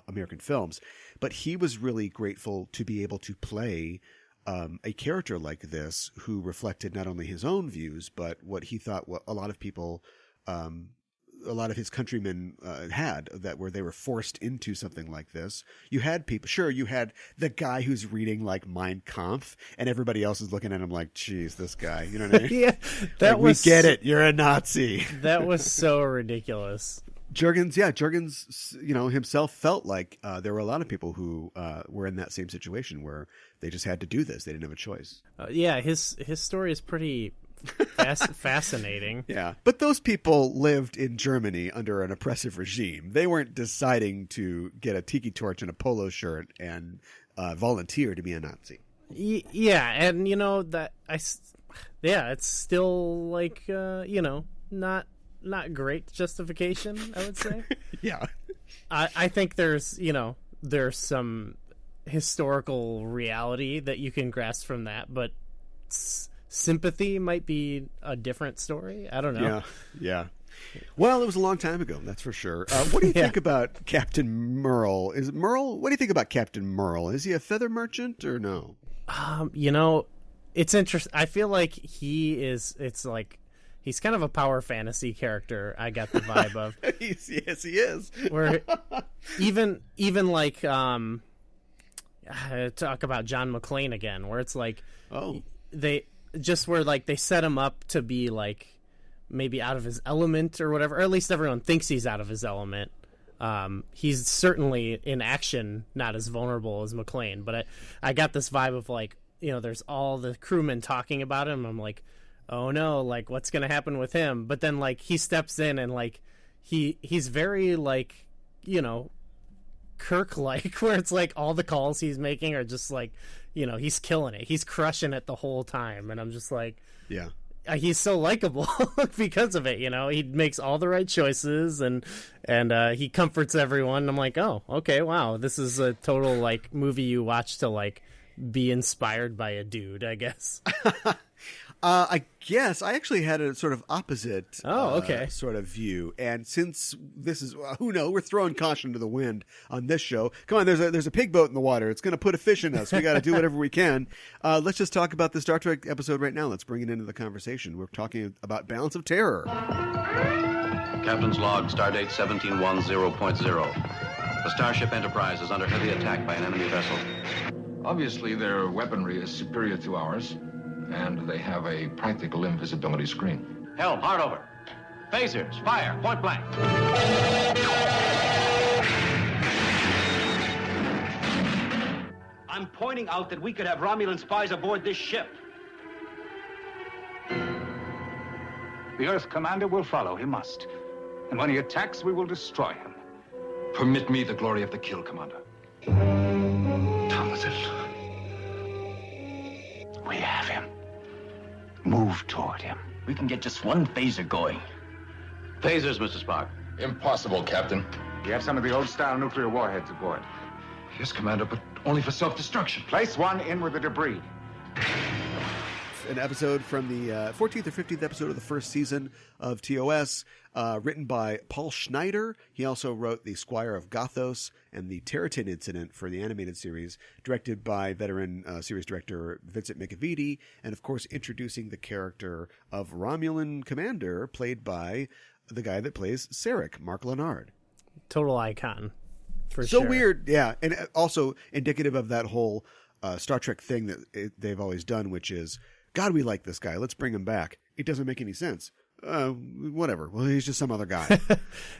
American films. But he was really grateful to be able to play a character like this who reflected not only his own views, but what he thought a lot of people, a lot of his countrymen had, that where they were forced into something like this. You had people, sure, you had the guy who's reading like Mein Kampf, and everybody else is looking at him like, geez, this guy, you know what I mean? Yeah, we get it. You're a Nazi. That was so ridiculous. Jurgens, himself felt like there were a lot of people who were in that same situation where they just had to do this. They didn't have a choice. His story is pretty fascinating. Yeah, but those people lived in Germany under an oppressive regime. They weren't deciding to get a tiki torch and a polo shirt and volunteer to be a Nazi. Yeah, and it's still like not great justification, I would say. Yeah. I think there's some historical reality that you can grasp from that, but sympathy might be a different story. I don't know. Yeah. Well, it was a long time ago, that's for sure. What do you think about Captain Murrell? What do you think about Captain Murrell? Is he a feather merchant or no? It's interesting. I feel like he's kind of a power fantasy character. I got the vibe of. Yes, he is. Where even like talk about John McClane again, where it's like they set him up to be like maybe out of his element or whatever, or at least everyone thinks he's out of his element. He's certainly in action not as vulnerable as McClane, but I got this vibe of like, there's all the crewmen talking about him. I'm like, oh no, like what's gonna happen with him? But then like he steps in and like he's very like Kirk like, where it's like all the calls he's making are just like he's killing it, he's crushing it the whole time, and I'm just like, yeah, he's so likable because of it. He makes all the right choices and he comforts everyone. I'm like, oh, okay, wow, this is a total like movie you watch to like be inspired by a dude, I guess. I guess I actually had a sort of opposite sort of view. And since this is, we're throwing caution to the wind on this show. Come on, there's a pig boat in the water. It's going to put a fish in us. We got to do whatever we can. Let's just talk about the Star Trek episode right now. Let's bring it into the conversation. We're talking about Balance of Terror. Captain's log, stardate 1710.0. The Starship Enterprise is under heavy attack by an enemy vessel. Obviously, their weaponry is superior to ours, and they have a practical invisibility screen. Helm, hard over. Phasers, fire, point blank. I'm pointing out that we could have Romulan spies aboard this ship. The Earth Commander will follow. He must. And when he attacks, we will destroy him. Permit me the glory of the kill, Commander. Thomason. We have him. Move toward him. We can get just one phaser going. Phasers, Mr. Spock. Impossible, Captain. We have some of the old-style nuclear warheads aboard. Yes, Commander, but only for self-destruction. Place one in with the debris. An episode from the 14th or 15th episode of the first season of TOS, written by Paul Schneider. He also wrote The Squire of Gothos and the Territon Incident for the animated series, directed by veteran series director Vincent McAveety, and of course introducing the character of Romulan Commander, played by the guy that plays Sarek, Mark Lenard. Total icon, for so sure. Weird, yeah, and also indicative of that whole Star Trek thing that they've always done, which is, God, we like this guy. Let's bring him back. It doesn't make any sense. whatever. Well, he's just some other guy.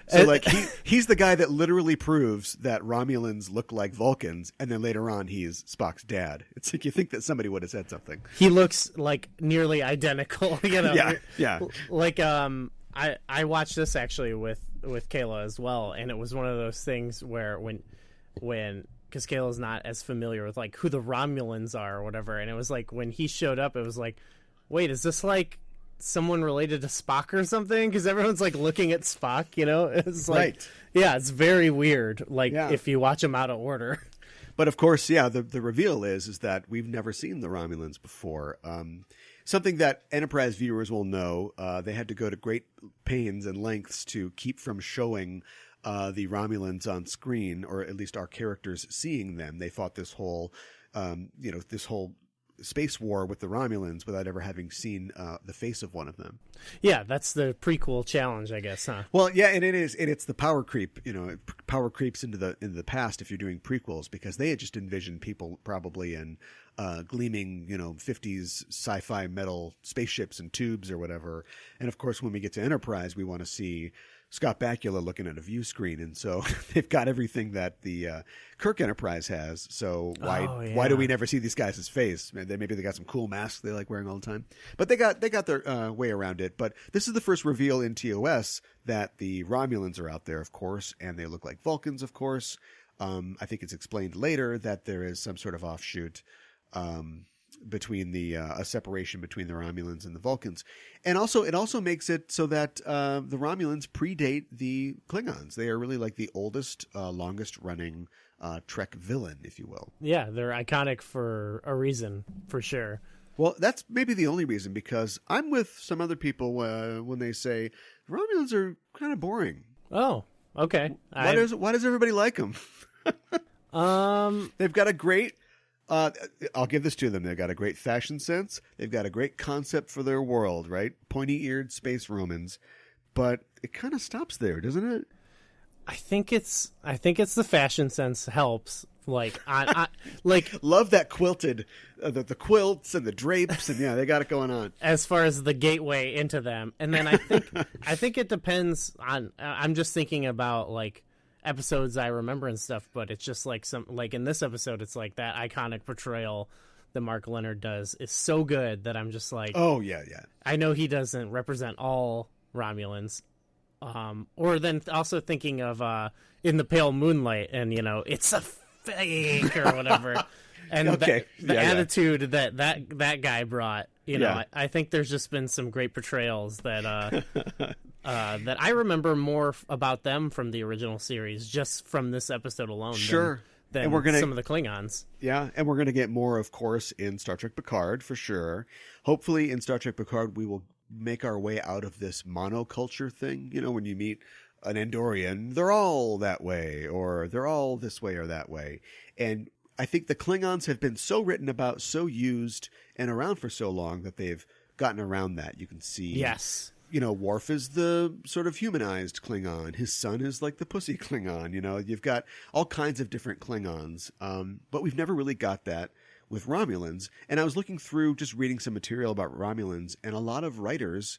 So like he's the guy that literally proves that Romulans look like Vulcans, and then later on he's Spock's dad. It's like you think that somebody would have said something. He looks like nearly identical, you know. Yeah. Like I watched this actually with Kayla as well, and it was one of those things where when because Kayla's not as familiar with like who the Romulans are or whatever, and it was like when he showed up, it was like, wait, is this like someone related to Spock or something? Because everyone's like looking at Spock, you know. It's like, right. Yeah, it's very weird. Like if you watch them out of order. But of course, yeah, the reveal is that we've never seen the Romulans before. Something that Enterprise viewers will know, they had to go to great pains and lengths to keep from showing the Romulans on screen, or at least our characters seeing them. They fought this whole, this whole space war with the Romulans without ever having seen the face of one of them. Yeah, that's the prequel challenge, I guess, huh? Well, yeah, and it's the power creep. You know, power creeps into the past if you're doing prequels, because they had just envisioned people probably in gleaming, 50s sci-fi metal spaceships and tubes or whatever. And of course, when we get to Enterprise, we want to see Scott Bakula looking at a view screen, and so they've got everything that the Kirk Enterprise has. So why do we never see these guys' face? Maybe they got some cool masks they like wearing all the time, but they got their way around it. But this is the first reveal in TOS that the Romulans are out there, of course, and they look like Vulcans, of course. I think it's explained later that there is some sort of offshoot between a separation between the Romulans and the Vulcans. And also, it also makes it so that the Romulans predate the Klingons. They are really like the oldest, longest running Trek villain, if you will. Yeah, they're iconic for a reason, for sure. Well, that's maybe the only reason, because I'm with some other people when they say the Romulans are kind of boring. Oh, okay. Why does everybody like them? They've got a great... I'll give this to them. They've got a great fashion sense. They've got a great concept for their world, right? Pointy-eared space Romans. But it kind of stops there, doesn't it? I think it's the fashion sense helps. Like, like love that quilted, the quilts and the drapes, and yeah, they got it going on. As far as the gateway into them, and then I think it depends on. I'm just thinking about like episodes I remember and stuff, but it's just like like in this episode, it's like that iconic portrayal that Mark Leonard does is so good that I'm just like, oh yeah. I know he doesn't represent all Romulans. Or then also thinking of In the Pale Moonlight, and it's a fake or whatever, and the attitude that guy brought. I think there's just been some great portrayals that that I remember more about them from the original series, just from this episode alone. Sure. Than some of the Klingons. Yeah, and we're going to get more, of course, in Star Trek Picard, for sure. Hopefully, in Star Trek Picard, we will make our way out of this monoculture thing. When you meet an Andorian, they're all that way, or they're all this way or that way. And I think the Klingons have been so written about, so used, and around for so long that they've gotten around that. You can see... Yes. Worf is the sort of humanized Klingon. His son is like the pussy Klingon. You've got all kinds of different Klingons. But we've never really got that with Romulans. And I was looking through, just reading some material about Romulans, and a lot of writers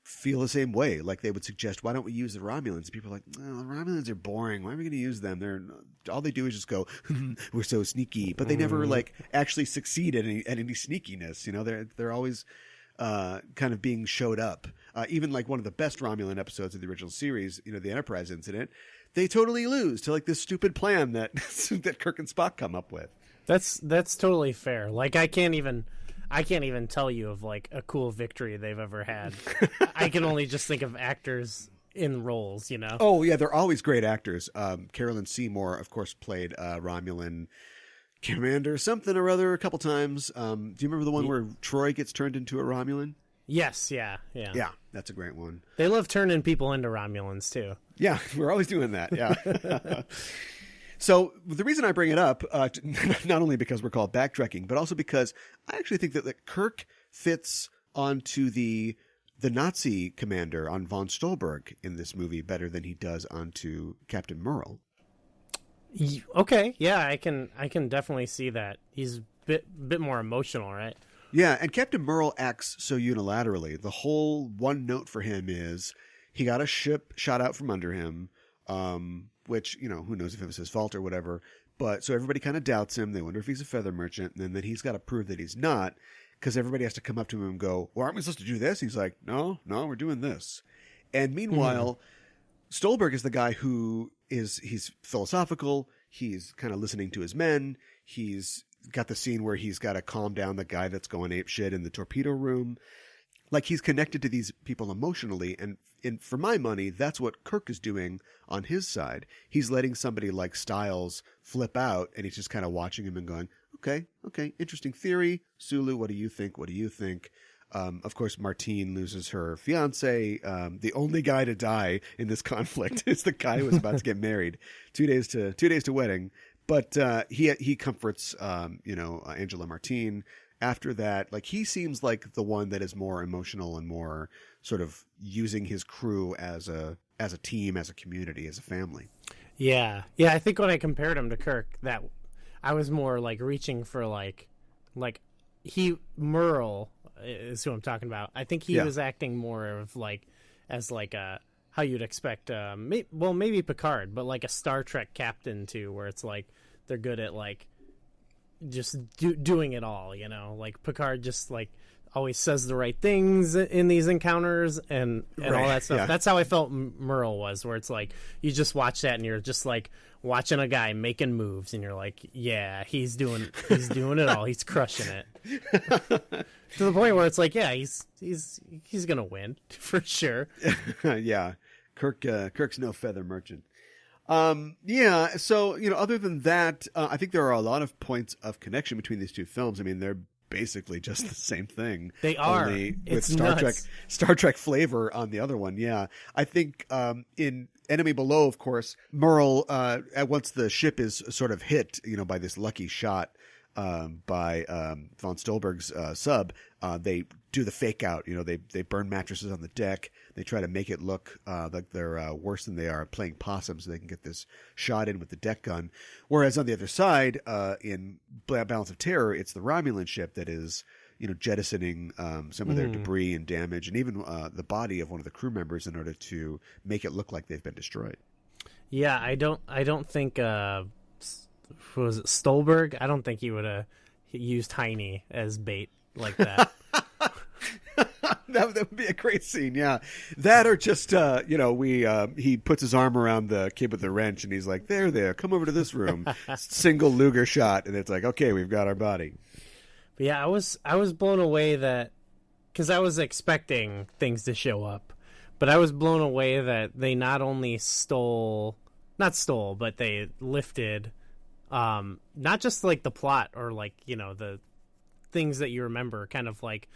feel the same way. Like they would suggest, why don't we use the Romulans? People are like, the Romulans are boring. Why are we going to use them? All they do is just go, we're so sneaky. But they never actually succeed at any sneakiness. They're always... kind of being showed up. Even like one of the best Romulan episodes of the original series, the Enterprise incident, they totally lose to like this stupid plan that that Kirk and Spock come up with. That's totally fair. Like I can't even tell you of like a cool victory they've ever had. I can only just think of actors in roles, Oh yeah, they're always great actors. Carolyn Seymour, of course, played Romulan Commander something or other a couple times. Do you remember the one where Troy gets turned into a Romulan? Yes, yeah. Yeah, that's a great one. They love turning people into Romulans, too. Yeah, we're always doing that, yeah. So the reason I bring it up, not only because we're called BackTrekking, but also because I actually think that Kirk fits onto the Nazi commander on von Stolberg in this movie better than he does onto Captain Murrell. Okay, yeah, I can definitely see that. He's a bit more emotional, right? Yeah, and Captain Murrell acts so unilaterally. The whole one note for him is he got a ship shot out from under him, which, you know, who knows if it was his fault or whatever. But so everybody kind of doubts him. They wonder if he's a feather merchant. And then he's got to prove that he's not, because everybody has to come up to him and go, well, aren't we supposed to do this? He's like, no, we're doing this. And meanwhile, Stolberg is the guy who he's philosophical. He's kind of listening to his men. He's got the scene where he's got to calm down the guy that's going apeshit in the torpedo room. Like, he's connected to these people emotionally. And for my money, that's what Kirk is doing on his side. He's letting somebody like Styles flip out, and he's just kind of watching him and going, okay, interesting theory. Sulu, what do you think? What do you think? Of course, Martine loses her fiance. The only guy to die in this conflict is the guy who was about to get married. 2 days to wedding. But he comforts, Angela Martine. After that, like, he seems like the one that is more emotional and more sort of using his crew as a team, as a community, as a family. Yeah. I think when I compared him to Kirk, that I was more like reaching for like Murrell is who I'm talking about. I think he was acting more of like as like a how you'd expect. Maybe Picard, but like a Star Trek captain too, where it's like they're good at like just doing it all, you know, like Picard just like always says the right things in these encounters and all that stuff. Yeah. That's how I felt Murrell was, where it's like you just watch that and you're just like watching a guy making moves and you're like, yeah, he's doing it all. He's crushing it. To the point where it's like, yeah, he's gonna win for sure. Yeah. Kirk's no feather merchant. So, you know, other than that, I think there are a lot of points of connection between these two films. I mean, they're basically just the same thing. They are. Only it's with Star Trek flavor on the other one. Yeah. I think, in Enemy Below, of course, Murrell, once the ship is sort of hit, you know, by this lucky shot, by von Stolberg's sub, they do the fake out. You know, they burn mattresses on the deck. They try to make it look like they're worse than they are, playing possum, so they can get this shot in with the deck gun. Whereas on the other side, in Balance of Terror, it's the Romulan ship that is, you know, jettisoning some of their debris and damage, and even the body of one of the crew members in order to make it look like they've been destroyed. Yeah, I don't think. Was it Stolberg? I don't think he would have used Heine as bait like that. That would be a great scene, yeah. That or just, he puts his arm around the kid with the wrench and he's like, there, come over to this room. Single Luger shot, and it's like, okay, we've got our body. But yeah, I was blown away because I was expecting things to show up, but I was blown away that they not only but they lifted not just like the plot or like, you know, the things that you remember, kind of like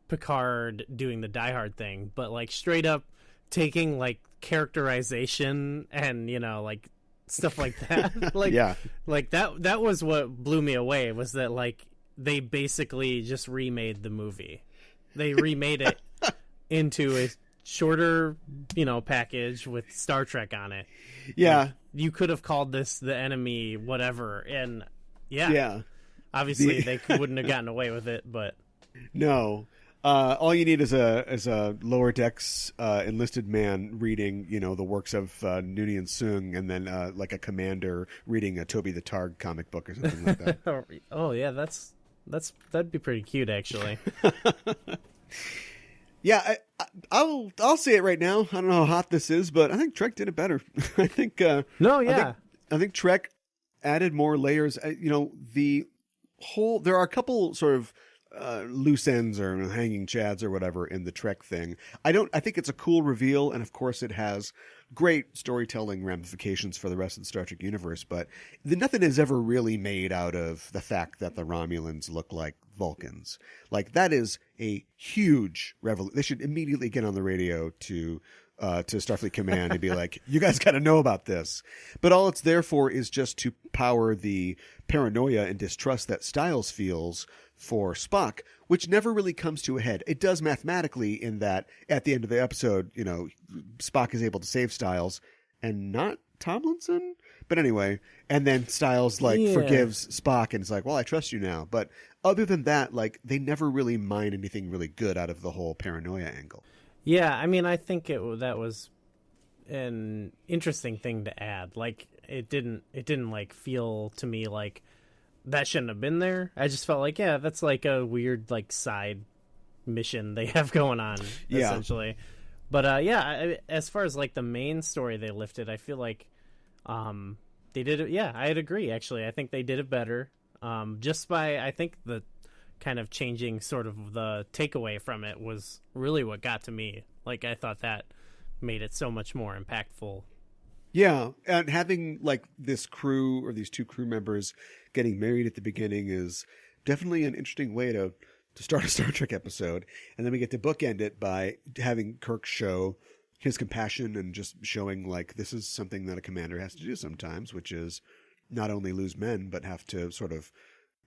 Picard doing the Die Hard thing, but like straight up taking like characterization and, you know, like stuff like that. Like, yeah, like that was what blew me away, was that like they basically just remade the movie. They remade it into a shorter, you know, package with Star Trek on it. Yeah. Like, you could have called this The Enemy, whatever. And yeah. Obviously they wouldn't have gotten away with it, but no. All you need is a lower decks enlisted man reading, you know, the works of Noonien Soong, and then like a commander reading a Toby the Targ comic book or something like that. Oh yeah, that'd be pretty cute, actually. Yeah, I'll say it right now. I don't know how hot this is, but I think Trek did it better. I think I think Trek added more layers. You know, there are a couple sort of loose ends or hanging chads or whatever in the Trek thing. I think it's a cool reveal, and of course it has great storytelling ramifications for the rest of the Star Trek universe, but nothing is ever really made out of the fact that the Romulans look like Vulcans. Like, that is a huge revolution. They should immediately get on the radio to Starfleet Command and be like, you guys got to know about this. But all it's there for is just to power the paranoia and distrust that Styles feels for Spock, which never really comes to a head. It does mathematically, in that at the end of the episode, you know, Spock is able to save Styles and not Tomlinson, But anyway, and then Styles forgives Spock and is like, well, I trust you now. But other than that, like, they never really mine anything really good out of the whole paranoia angle. Yeah, I mean, I think that was an interesting thing to add. Like, it didn't like feel to me like that shouldn't have been there. I just felt like, yeah, that's like a weird like side mission they have going on, essentially. But as far as like the main story they lifted, I feel like they did it. Yeah, I'd agree. Actually, I think they did it better. Just by, I think the kind of changing sort of the takeaway from it was really what got to me. Like, I thought that made it so much more impactful. Yeah, and having like this crew or these two crew members getting married at the beginning is definitely an interesting way to start a Star Trek episode. And then we get to bookend it by having Kirk show his compassion and just showing like this is something that a commander has to do sometimes, which is not only lose men, but have to sort of,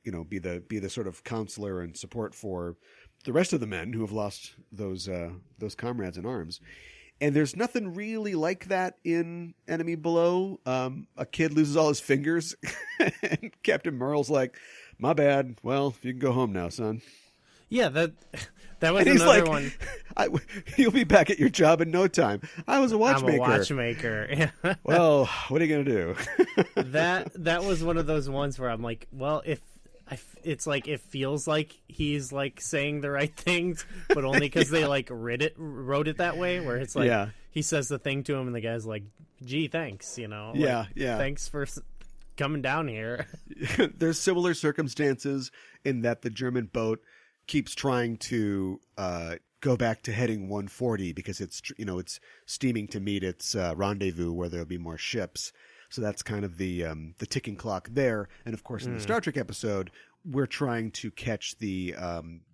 you know, be the sort of counselor and support for the rest of the men who have lost those comrades in arms. And there's nothing really like that in Enemy Below. A kid loses all his fingers, and Captain Murrell's like, "My bad. Well, you can go home now, son." Yeah, that was another one. You'll be back at your job in no time. I was a watchmaker. I'm a watchmaker. Well, what are you gonna do? that was one of those ones where I'm like, well, it's like it feels like he's like saying the right things, but only because they like wrote it that way. Where it's like he says the thing to him, and the guy's like, "Gee, thanks," you know. Like, thanks for coming down here. There's similar circumstances in that the German boat keeps trying to go back to heading 140 because it's steaming to meet its rendezvous where there'll be more ships. So that's kind of the ticking clock there. And of course, in the Star Trek episode, we're trying to catch the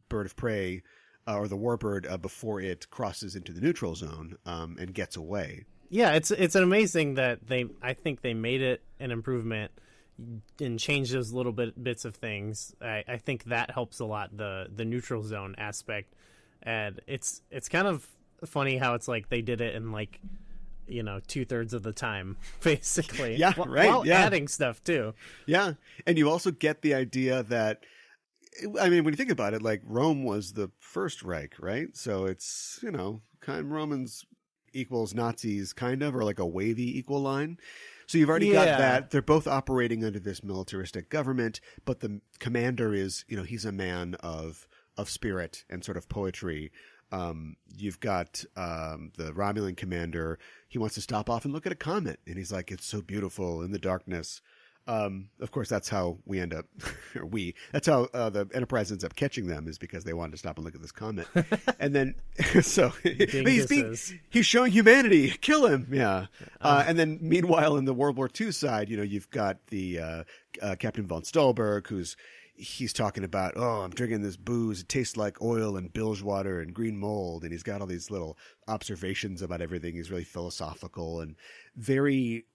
bird of prey or the warbird before it crosses into the neutral zone and gets away. Yeah, it's an amazing that I think they made it an improvement and changed those little bits of things. I think that helps a lot, the neutral zone aspect. And it's kind of funny how it's like they did it in like, 2/3 of the time, basically. Yeah, right. While adding stuff too. Yeah, and you also get the idea that, I mean, when you think about it, like Rome was the first Reich, right? So it's kind of Romans equals Nazis, kind of, or like a wavy equal line. So you've already got that. They're both operating under this militaristic government, but the commander is, he's a man of spirit and sort of poetry. You've got the Romulan commander. He wants to stop off and look at a comet, and he's like, "It's so beautiful in the darkness." Of course, that's how we end up, that's how the Enterprise ends up catching them, is because they wanted to stop and look at this comet. And then, so he's showing humanity, kill him. Yeah. And then meanwhile, in the World War II side, you've got the Captain von Stolberg, he's talking about, I'm drinking this booze. It tastes like oil and bilge water and green mold. And he's got all these little observations about everything. He's really philosophical and very,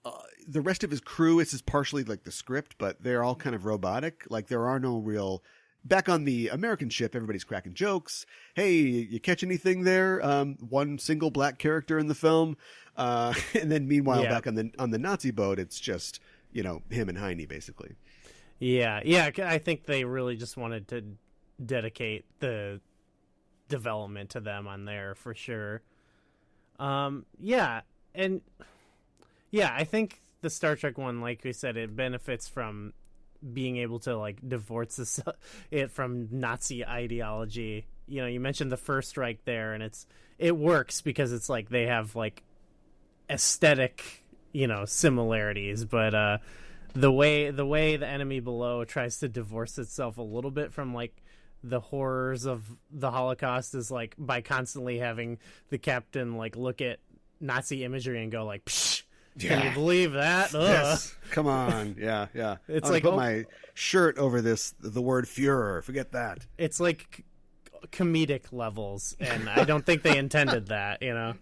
the rest of his crew, it's just partially like the script, but they're all kind of robotic. Like there are no real, back on the American ship, everybody's cracking jokes. Hey, you catch anything there? One single black character in the film. And then meanwhile, back on the Nazi boat, it's just, him and Heine basically. Yeah, I think they really just wanted to dedicate the development to them on there for sure. I think the Star Trek one, like we said, it benefits from being able to like divorce it from Nazi ideology. You mentioned the First Reich there, and it works because it's like they have like aesthetic, similarities, but the way the Enemy Below tries to divorce itself a little bit from like the horrors of the Holocaust is like by constantly having the captain like look at Nazi imagery and go like, Psh, can you believe that? Yes. Come on. Yeah. It's like put my shirt over the word Führer. Forget that. It's like comedic levels, and I don't think they intended that. I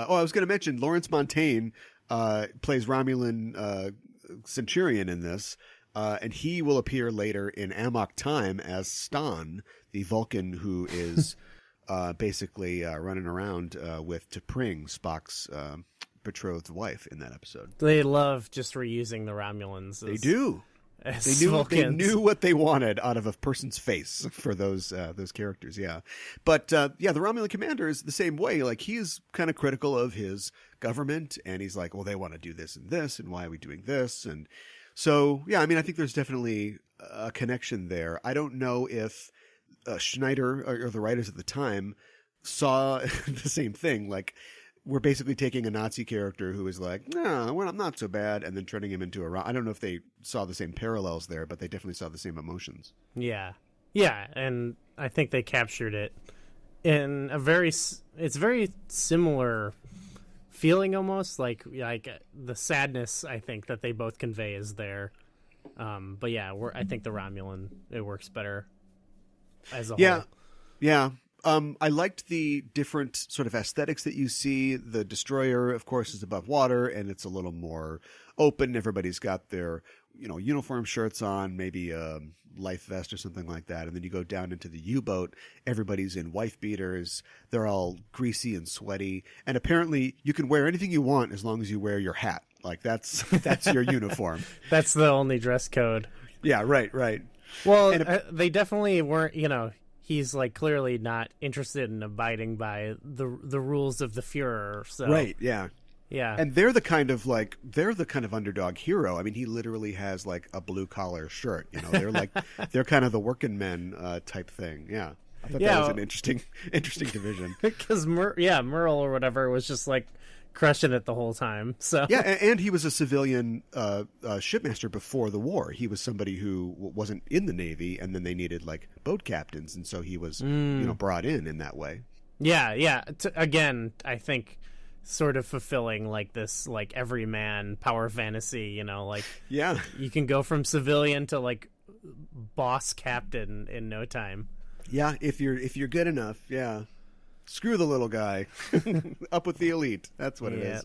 was going to mention Lawrence Montaigne plays Romulan Centurion in this, and he will appear later in Amok Time as Stan, the Vulcan who is basically running around with T'Pring, Spock's betrothed wife in that episode. They love just reusing the Romulans. They do. They knew what they wanted out of a person's face for those characters. Yeah, but the Romulan commander is the same way. Like, he's kind of critical of his government, and he's like, well, they want to do this, and why are we doing this? And so, yeah, I mean, I think there's definitely a connection there. I don't know if Schneider or the writers at the time saw the same thing. Like, we're basically taking a Nazi character who is like, no, well, I'm not so bad, and then turning him into I don't know if they saw the same parallels there, but they definitely saw the same emotions. Yeah, and I think they captured it in it's very similar feeling, almost like the sadness I think that they both convey is there. But yeah, I think the Romulan, it works better as a whole. Yeah. I liked the different sort of aesthetics that you see. The destroyer, of course, is above water, and it's a little more open. Everybody's got their, uniform shirts on, maybe a life vest or something like that. And then you go down into the U-boat. Everybody's in wife beaters. They're all greasy and sweaty. And apparently you can wear anything you want as long as you wear your hat. Like, that's your uniform. That's the only dress code. Yeah, right. Well, they definitely weren't, he's like clearly not interested in abiding by the rules of the Fuhrer. So. Right. Yeah. Yeah. And they're the kind of underdog hero. I mean, he literally has like a blue collar shirt. They're kind of the working men type thing. Yeah. I thought that was an interesting division. Because Murrell or whatever was just like crushing it the whole time. So yeah, and he was a civilian shipmaster before the war. He was somebody who wasn't in the Navy, and then they needed like boat captains, and so he was brought in that way. Yeah. Again, I think sort of fulfilling like this like everyman power fantasy. Yeah, you can go from civilian to like boss captain in no time. Yeah, if you're good enough. Yeah. Screw the little guy. Up with the elite. That's what it is.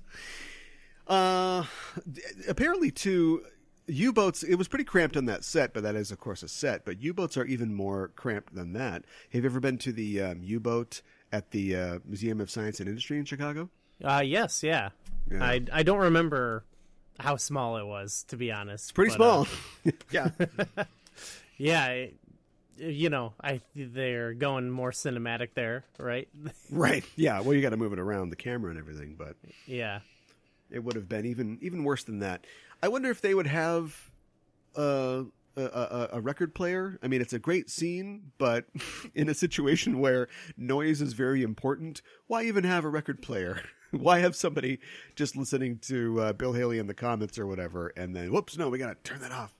Apparently, too, U-boats, it was pretty cramped on that set, but that is, of course, a set. But U-boats are even more cramped than that. Have you ever been to the U-boat at the Museum of Science and Industry in Chicago? Yes, yeah. I don't remember how small it was, to be honest. It's pretty small. Yeah. Yeah, they're going more cinematic there, right? Right. Yeah. Well, you got to move it around the camera and everything, but yeah, it would have been even worse than that. I wonder if they would have a record player. I mean, it's a great scene, but in a situation where noise is very important, why even have a record player? Why have somebody just listening to Bill Haley in the comments or whatever, and then whoops, no, we got to turn that off.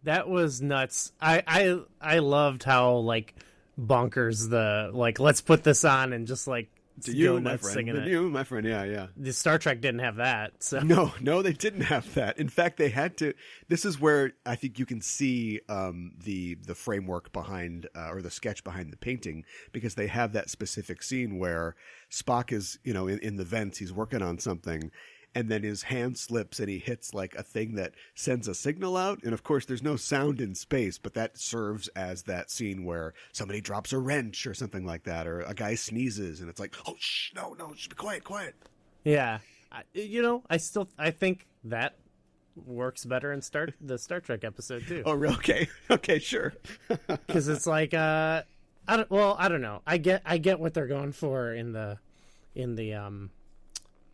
That was nuts. I loved how like bonkers the like let's put this on and just like to you, my friend. To you, my friend. Yeah. The Star Trek didn't have that. So. No, they didn't have that. In fact, they had to. This is where I think you can see the framework behind or the sketch behind the painting, because they have that specific scene where Spock is in the vents. He's working on something. And then his hand slips and he hits like a thing that sends a signal out. And of course, there's no sound in space, but that serves as that scene where somebody drops a wrench or something like that, or a guy sneezes and it's like, oh, shh, no, just be quiet. Yeah. I think that works better in the Star Trek episode too. Oh, really? Okay, sure. Because it's like, I don't know. I get what they're going for in the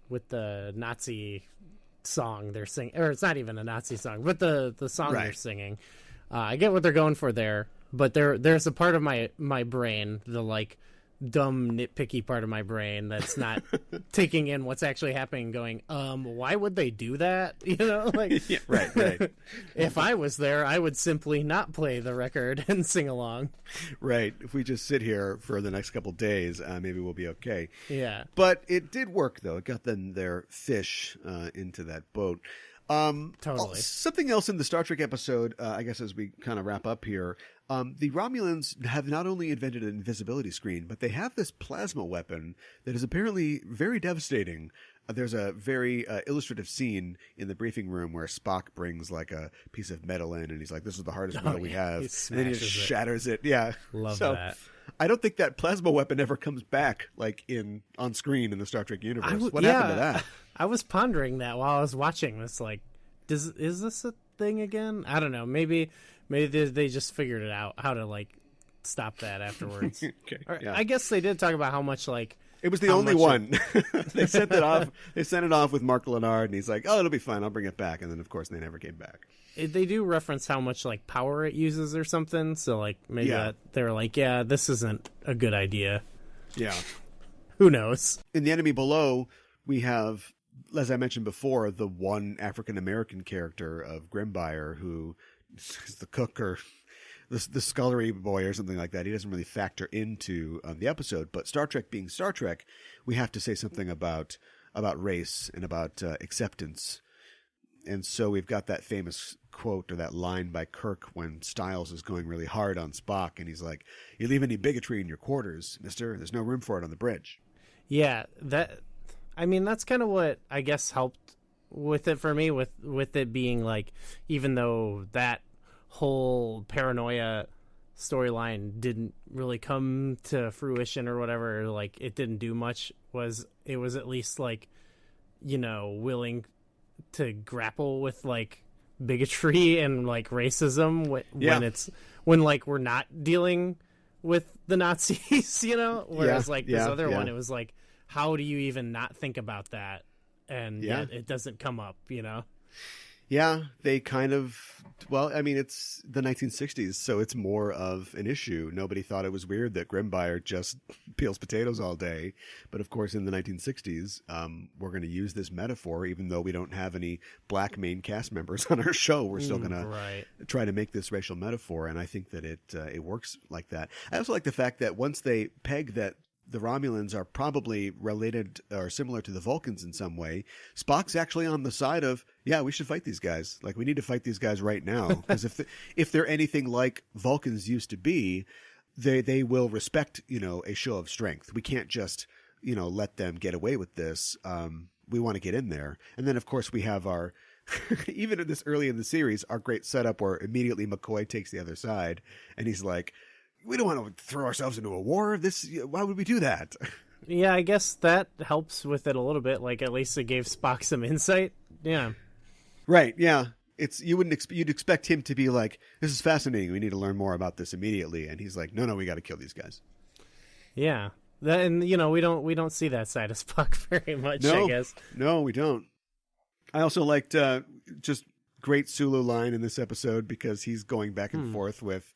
with the Nazi song they're singing, or it's not even a Nazi song, but the song they're singing. I get what they're going for there, but there's a part of my brain, the like dumb nitpicky part of my brain that's not taking in what's actually happening, going, why would they do that? Like, yeah, right. If I was there, I would simply not play the record and sing along. Right. If we just sit here for the next couple days, maybe we'll be okay. Yeah. But it did work, though. It got them their fish into that boat. Totally. Something else in the Star Trek episode, I guess, as we kind of wrap up here, the Romulans have not only invented an invisibility screen, but they have this plasma weapon that is apparently very devastating. There's a very illustrative scene in the briefing room where Spock brings like a piece of metal in, and he's like, "This is the hardest metal we have," and then he just shatters it. Yeah, love that. I don't think that plasma weapon ever comes back, like on screen in the Star Trek universe. What happened to that? I was pondering that while I was watching this. Like, is this a thing again? I don't know. Maybe they just figured it out how to like stop that afterwards. Okay, yeah. I guess they did talk about how much like it was the only one. They sent it off. They sent it off with Mark Lenard, and he's like, "Oh, it'll be fine. I'll bring it back." And then, of course, they never came back. They do reference how much like power it uses or something. So like maybe they're like, yeah, this isn't a good idea. Yeah. Who knows? In The Enemy Below, we have, as I mentioned before, the one African-American character of Grimbyre who is the cook or the scullery boy or something like that. He doesn't really factor into the episode. But Star Trek being Star Trek, we have to say something about race and about acceptance. And so we've got that famous quote or that line by Kirk when Styles is going really hard on Spock, and he's like, "You leave any bigotry in your quarters, mister. There's no room for it on the bridge." Yeah, that's kind of what I guess helped with it for me, with it being like, even though that whole paranoia storyline didn't really come to fruition or whatever, like it didn't do much, it was at least like, willing to grapple with like bigotry and like racism when like we're not dealing with the Nazis, whereas this other one, it was like, how do you even not think about that? And yet it doesn't come up, Yeah, they kind of, it's the 1960s, so it's more of an issue. Nobody thought it was weird that Grimbyre just peels potatoes all day. But of course, in the 1960s, we're going to use this metaphor, even though we don't have any black main cast members on our show. We're still going to try to make this racial metaphor, and I think that it works like that. I also like the fact that once they peg that the Romulans are probably related or similar to the Vulcans in some way, Spock's actually on the side of, we should fight these guys. Like, we need to fight these guys right now. Because if they're anything like Vulcans used to be, they will respect, a show of strength. We can't just, let them get away with this. We want to get in there. And then, of course, we have our, even in this early in the series, our great setup where immediately McCoy takes the other side. And he's like, we don't want to throw ourselves into a war. Why would we do that? Yeah, I guess that helps with it a little bit. Like, at least it gave Spock some insight. Yeah. Right. Yeah. You'd expect him to be like, this is fascinating. We need to learn more about this immediately. And he's like, no, we got to kill these guys. Yeah. And we don't see that side of Spock very much, I guess. No, we don't. I also liked just great Sulu line in this episode because he's going back and forth with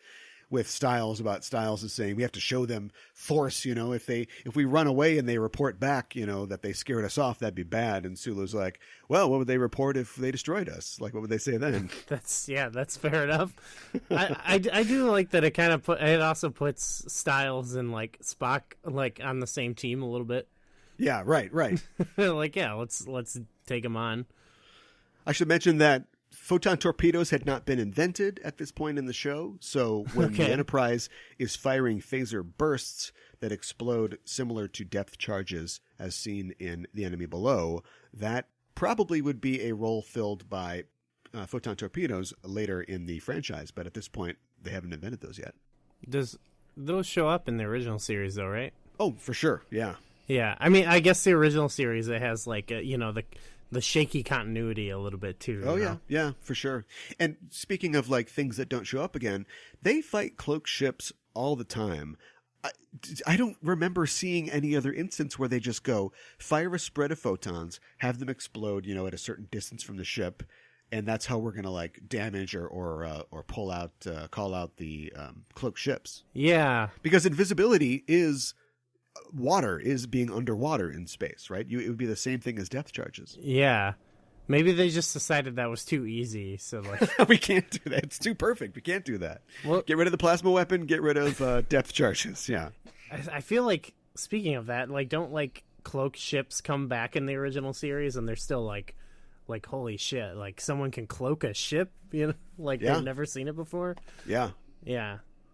Styles about Styles is saying we have to show them force, if we run away and they report back, that they scared us off, that'd be bad. And Sulu's like, well, what would they report if they destroyed us? Like, what would they say then? That's fair enough. I do like that it also puts Styles and like Spock like on the same team a little bit. Yeah, right. Like, yeah, let's take them on. I should mention that photon torpedoes had not been invented at this point in the show, so when the Enterprise is firing phaser bursts that explode similar to depth charges as seen in The Enemy Below, that probably would be a role filled by photon torpedoes later in the franchise, but at this point, they haven't invented those yet. Does those show up in the original series, though, right? Oh, for sure, yeah. Yeah, I guess the original series, it has like, the shaky continuity a little bit too. Oh, yeah, for sure. And speaking of like things that don't show up again, they fight cloaked ships all the time. I don't remember seeing any other instance where they just go fire a spread of photons, have them explode, at a certain distance from the ship, and that's how we're going to like damage or pull out, call out the cloaked ships. Yeah, because invisibility is water, is being underwater in space, right? It would be the same thing as depth charges. Yeah. Maybe they just decided that was too easy, so like we can't do that. It's too perfect. We can't do that. Well, get rid of the plasma weapon, get rid of depth charges. Yeah. I feel like, speaking of that, like, don't like cloaked ships come back in the original series and they're still like holy shit, like someone can cloak a ship, like they've never seen it before. Yeah.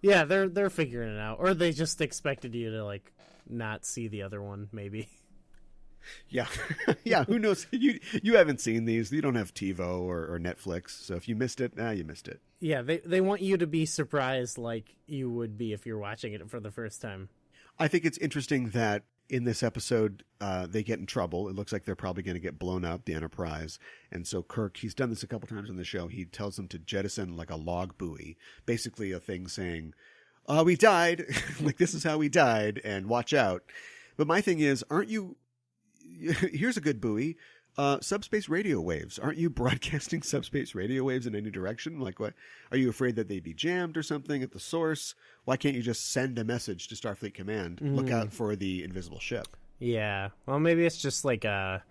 They're figuring it out, or they just expected you to like not see the other one, maybe. Yeah. Yeah, who knows? You haven't seen these. You don't have TiVo or Netflix, so if you missed it, you missed it. Yeah, they want you to be surprised like you would be if you're watching it for the first time. I think it's interesting that in this episode, they get in trouble. It looks like they're probably going to get blown up, the Enterprise. And so Kirk, he's done this a couple times on the show. He tells them to jettison like a log buoy, basically a thing saying, we died. Like, this is how we died, and watch out. But my thing is, here's a good buoy. Subspace radio waves. Aren't you broadcasting subspace radio waves in any direction? Like, what? Are you afraid that they'd be jammed or something at the source? Why can't you just send a message to Starfleet Command? Look out for the invisible ship. Yeah. Well, maybe it's just like fire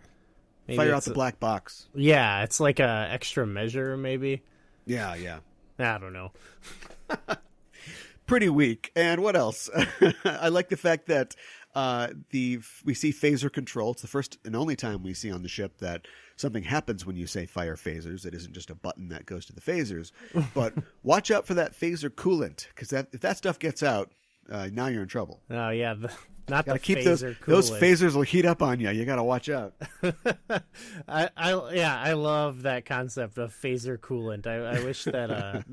out the black box. Yeah, it's like a extra measure, maybe. Yeah. I don't know. Pretty weak. And what else? I like the fact that we see phaser control. It's the first and only time we see on the ship that something happens when you say fire phasers. It isn't just a button that goes to the phasers. But watch out for that phaser coolant, because if that stuff gets out, now you're in trouble. Oh yeah, not the keep phaser coolant. Those phasers will heat up on you. You got to watch out. I love that concept of phaser coolant. I wish that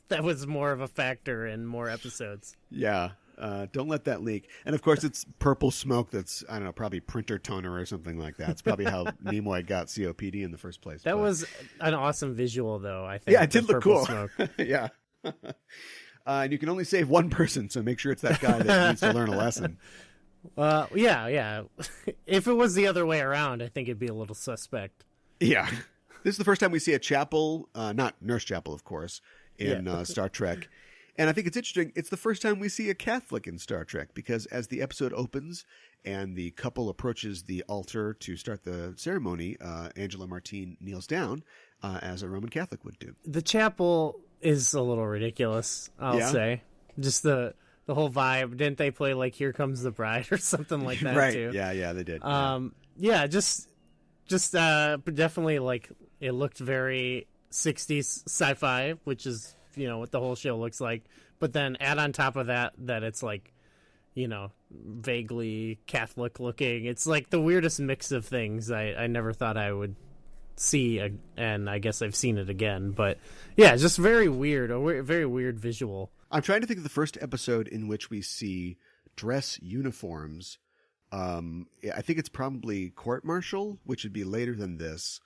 that was more of a factor in more episodes. Yeah. Don't let that leak. And of course, it's purple smoke that's, I don't know, probably printer toner or something like that. It's probably how Nimoy got COPD in the first place. That was an awesome visual, though, I think. Yeah, it did look cool. Smoke. Yeah. And you can only save one person, so make sure it's that guy that needs to learn a lesson. Yeah. If it was the other way around, I think it'd be a little suspect. Yeah. This is the first time we see a chapel, not Nurse Chapel, of course, in Star Trek. And I think it's interesting. It's the first time we see a Catholic in Star Trek, because as the episode opens and the couple approaches the altar to start the ceremony, Angela Martine kneels down as a Roman Catholic would do. The chapel is a little ridiculous, I'll say. Just the whole vibe. Didn't they play like "Here Comes the Bride" or something like that? Right. Too? Yeah, they did. Just definitely like it looked very 60s sci-fi, which is, you know, what the whole show looks like. But then add on top of that it's like, you know, vaguely Catholic looking. It's like the weirdest mix of things I never thought I would see, and I guess I've seen it again. But yeah, just very weird, very weird visual. I'm trying to think of the first episode in which we see dress uniforms. I think it's probably court-martial, which would be later than this.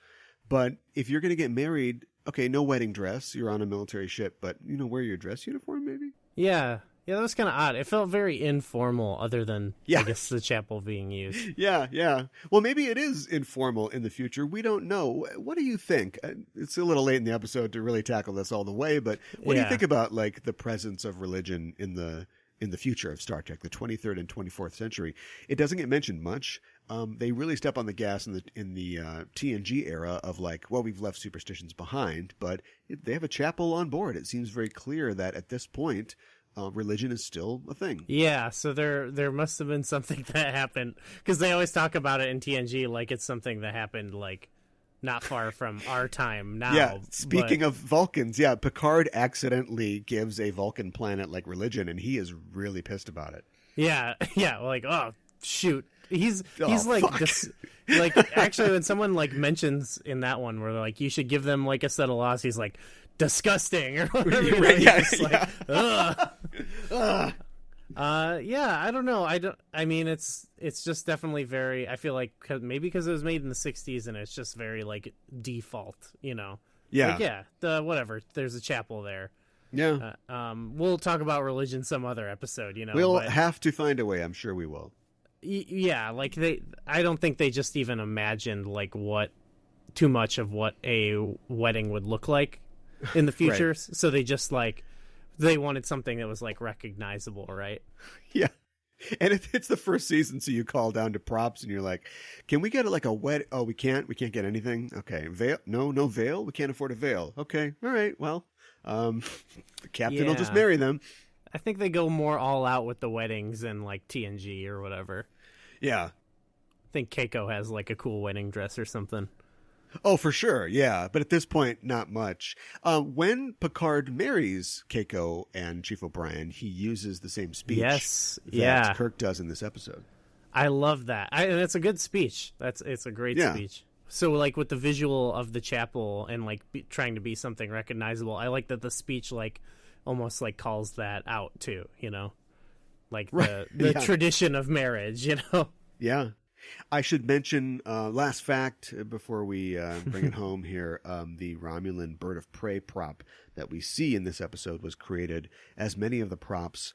But if you're going to get married, okay, no wedding dress. You're on a military ship, but, you know, wear your dress uniform, maybe? Yeah, that was kind of odd. It felt very informal, other than, I guess, the chapel being used. Yeah. Well, maybe it is informal in the future. We don't know. What do you think? It's a little late in the episode to really tackle this all the way, but what do you think about, like, the presence of religion in the future of Star Trek, the 23rd and 24th century? It doesn't get mentioned much. They really step on the gas in the TNG era of like, well, we've left superstitions behind, but they have a chapel on board. It seems very clear that at this point, religion is still a thing. Yeah, so there must have been something that happened, because they always talk about it in TNG like it's something that happened like not far from our time now. Yeah, speaking of Vulcans, Picard accidentally gives a Vulcan planet like religion, and he is really pissed about it. Yeah, like, oh shoot. He's like this, like, actually when someone like mentions in that one where they're like, you should give them like a set of laws, he's like, disgusting or whatever. I don't know. I mean, it's just definitely very, I feel like maybe because it was made in the 60s and it's just very like default, you know. Whatever, there's a chapel there. We'll talk about religion some other episode, you know. We'll have to find a way. I'm sure we will. Like I don't think they just even imagined like too much of what a wedding would look like in the future. Right. So they just like, they wanted something that was like recognizable, right? Yeah. And it's the first season, so you call down to props and you're like, can we get like a wedding? Oh, we can't get anything. Okay. Veil? No veil. We can't afford a veil. Okay. All right. Well, the captain will just marry them. I think they go more all out with the weddings and like TNG or whatever. Yeah. I think Keiko has like a cool wedding dress or something. Oh, for sure. Yeah. But at this point, not much. When Picard marries Keiko and Chief O'Brien, he uses the same speech that Kirk does in this episode. I love that. And it's a good speech. It's a great speech. So, like, with the visual of the chapel and, like, trying to be something recognizable, I like that the speech, like, almost, like, calls that out, too, you know? Like, the tradition of marriage, you know? Yeah. I should mention, last fact before we bring it home here, the Romulan bird of prey prop that we see in this episode was created, as many of the props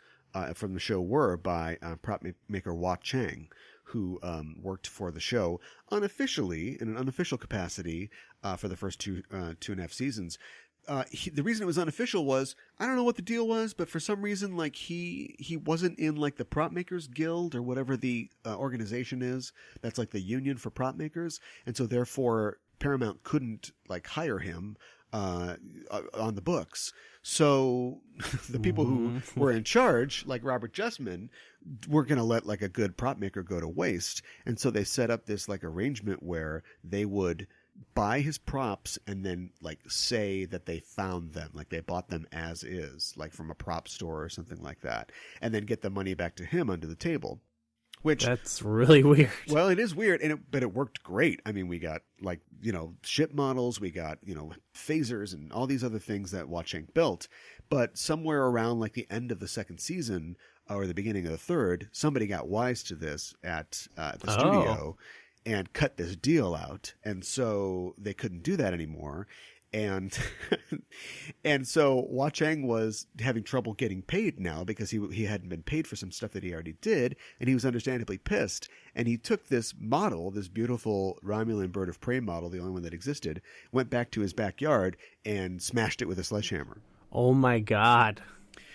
from the show were, by prop maker Hua Chang, who worked for the show unofficially, in an unofficial capacity, for the first two and a half seasons. The reason it was unofficial was, I don't know what the deal was, but for some reason, like, he wasn't in, like, the prop makers guild or whatever the organization is. That's like the union for prop makers. And so therefore Paramount couldn't, like, hire him on the books. So the people who were in charge, like Robert Justman, were going to let, like, a good prop maker go to waste. And so they set up this, like, arrangement where they would buy his props and then, like, say that they found them, like they bought them as is, like from a prop store or something like that, and then get the money back to him under the table. Which, that's really weird. Well, it is weird, but it worked great. I mean, we got, like, you know, ship models, we got, you know, phasers and all these other things that Hua Chang built. But somewhere around, like, the end of the second season or the beginning of the third, somebody got wise to this at the studio and cut this deal out. And so they couldn't do that anymore. And and so Hua Chang was having trouble getting paid now because he hadn't been paid for some stuff that he already did, and he was understandably pissed. And he took this model, this beautiful Romulan bird of prey model, the only one that existed, went back to his backyard and smashed it with a sledgehammer. Oh my God.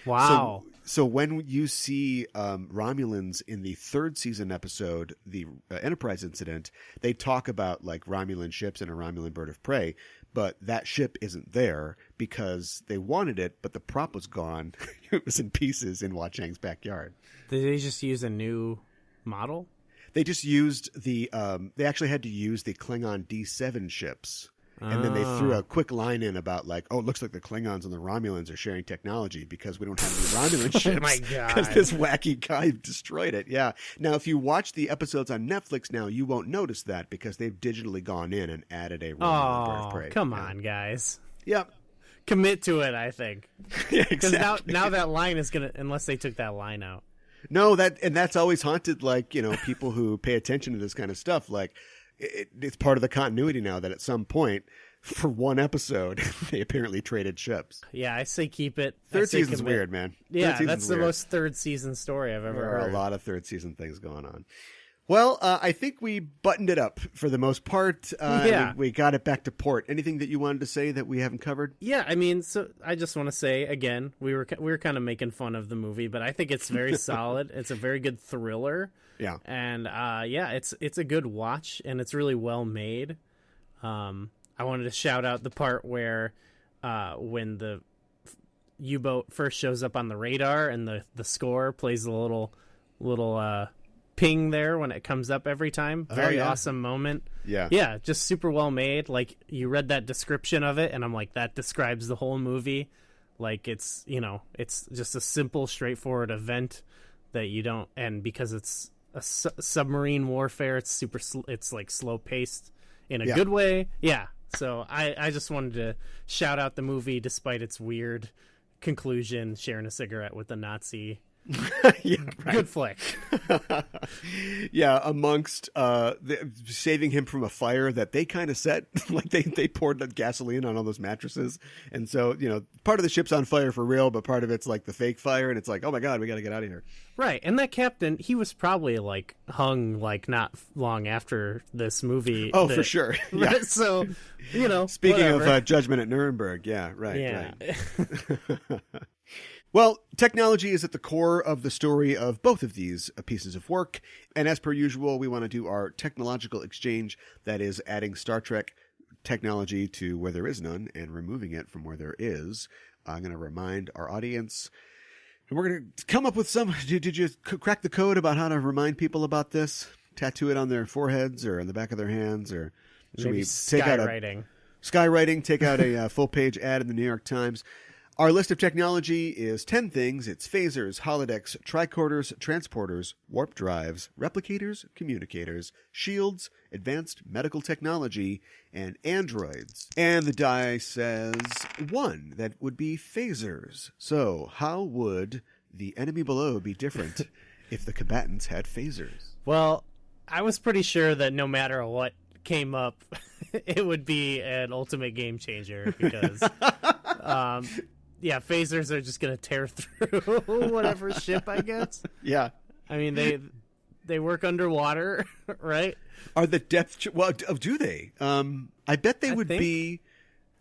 Wow. So when you see Romulans in the third season episode, the Enterprise incident, they talk about, like, Romulan ships and a Romulan bird of prey, but that ship isn't there because they wanted it, but the prop was gone. It was in pieces in Hua Chang's backyard. Did they just use a new model? They just used they actually had to use the Klingon D7 ships. And then they threw a quick line in about, like, oh, it looks like the Klingons and the Romulans are sharing technology because we don't have any Romulan ships. Oh, my God. Because this wacky guy destroyed it. Yeah. Now, if you watch the episodes on Netflix now, you won't notice that because they've digitally gone in and added a Romulan bird of prey. Come on, guys. Yep. Commit to it, I think. Yeah, because exactly. now that line is going to, unless they took that line out. No, that's always haunted, like, you know, people who pay attention to this kind of stuff. Like, it's part of the continuity now that at some point, for one episode, they apparently traded ships. Yeah, I say keep it. Third season's weird, man. Yeah, that's the most third season story I've ever heard. There are a lot of third season things going on. Well, I think we buttoned it up for the most part. We got it back to port. Anything that you wanted to say that we haven't covered? Yeah, I mean, so I just want to say again, we were kind of making fun of the movie, but I think it's very solid. It's a very good thriller. Yeah, and it's a good watch, and it's really well made. I wanted to shout out the part where when the U-boat first shows up on the radar and the score plays a little ping there when it comes up every time. Very awesome moment. Yeah, just super well made. Like, you read that description of it and I'm like, that describes the whole movie. Like, it's, you know, it's just a simple, straightforward event that you don't, and because it's a submarine warfare, it's it's like slow paced in a good way. Yeah. So I just wanted to shout out the movie despite its weird conclusion, sharing a cigarette with a Nazi. Yeah, right. Good flick. Yeah, amongst saving him from a fire that they kind of set. Like, they poured the gasoline on all those mattresses. And so, you know, part of the ship's on fire for real, but part of it's like the fake fire. And it's like, oh my God, we got to get out of here. Right. And that captain, he was probably like hung like not long after this movie. Oh, for sure. Yeah. Right? So, you know. Speaking whatever. of Judgment at Nuremberg. Yeah, right. Yeah. Right. Well, technology is at the core of the story of both of these pieces of work. And as per usual, we want to do our technological exchange. That is adding Star Trek technology to where there is none and removing it from where there is. I'm going to remind our audience. And we're going to come up with some. Did you crack the code about how to remind people about this? Tattoo it on their foreheads or on the back of their hands? Or should maybe we take out skywriting? Skywriting, take out a full-page ad in the New York Times. Our list of technology is 10 things. It's phasers, holodecks, tricorders, transporters, warp drives, replicators, communicators, shields, advanced medical technology, and androids. And the die says 1. That would be phasers. So how would the enemy below be different if the combatants had phasers? Well, I was pretty sure that no matter what came up, it would be an ultimate game changer because... yeah, phasers are just going to tear through whatever ship, I guess. Yeah. I mean, they work underwater, right? Are the depth... well, do they? I bet they would be...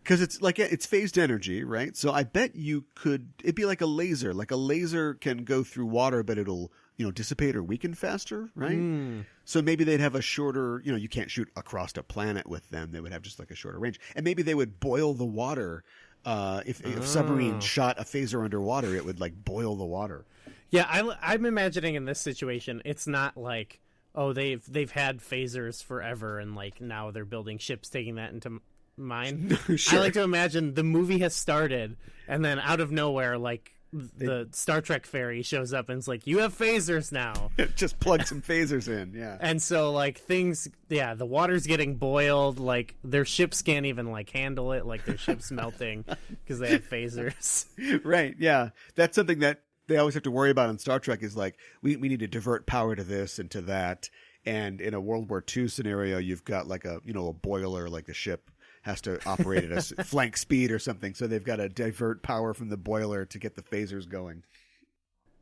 because it's like it's phased energy, right? So I bet you could... it'd be like a laser. Like a laser can go through water, but it'll, dissipate or weaken faster, right? So maybe they'd have a shorter... you can't shoot across a planet with them. They would have just like a shorter range. And maybe they would boil the water... if a submarine shot a phaser underwater, it would like boil the water. Yeah, I'm imagining in this situation, it's not like, oh, they've had phasers forever and like now they're building ships taking that into mind. Sure. I like to imagine the movie has started and then out of nowhere, like the Star Trek ferry shows up and it's like, you have phasers now. Just plug some phasers in, yeah. And so like things, the water's getting boiled, like their ships can't even like handle it, like their ship's melting because they have phasers. Right, yeah. That's something that they always have to worry about in Star Trek is like, we need to divert power to this and to that. And in a World War II scenario, you've got like a boiler, like the ship has to operate at a flank speed or something. So they've got to divert power from the boiler to get the phasers going.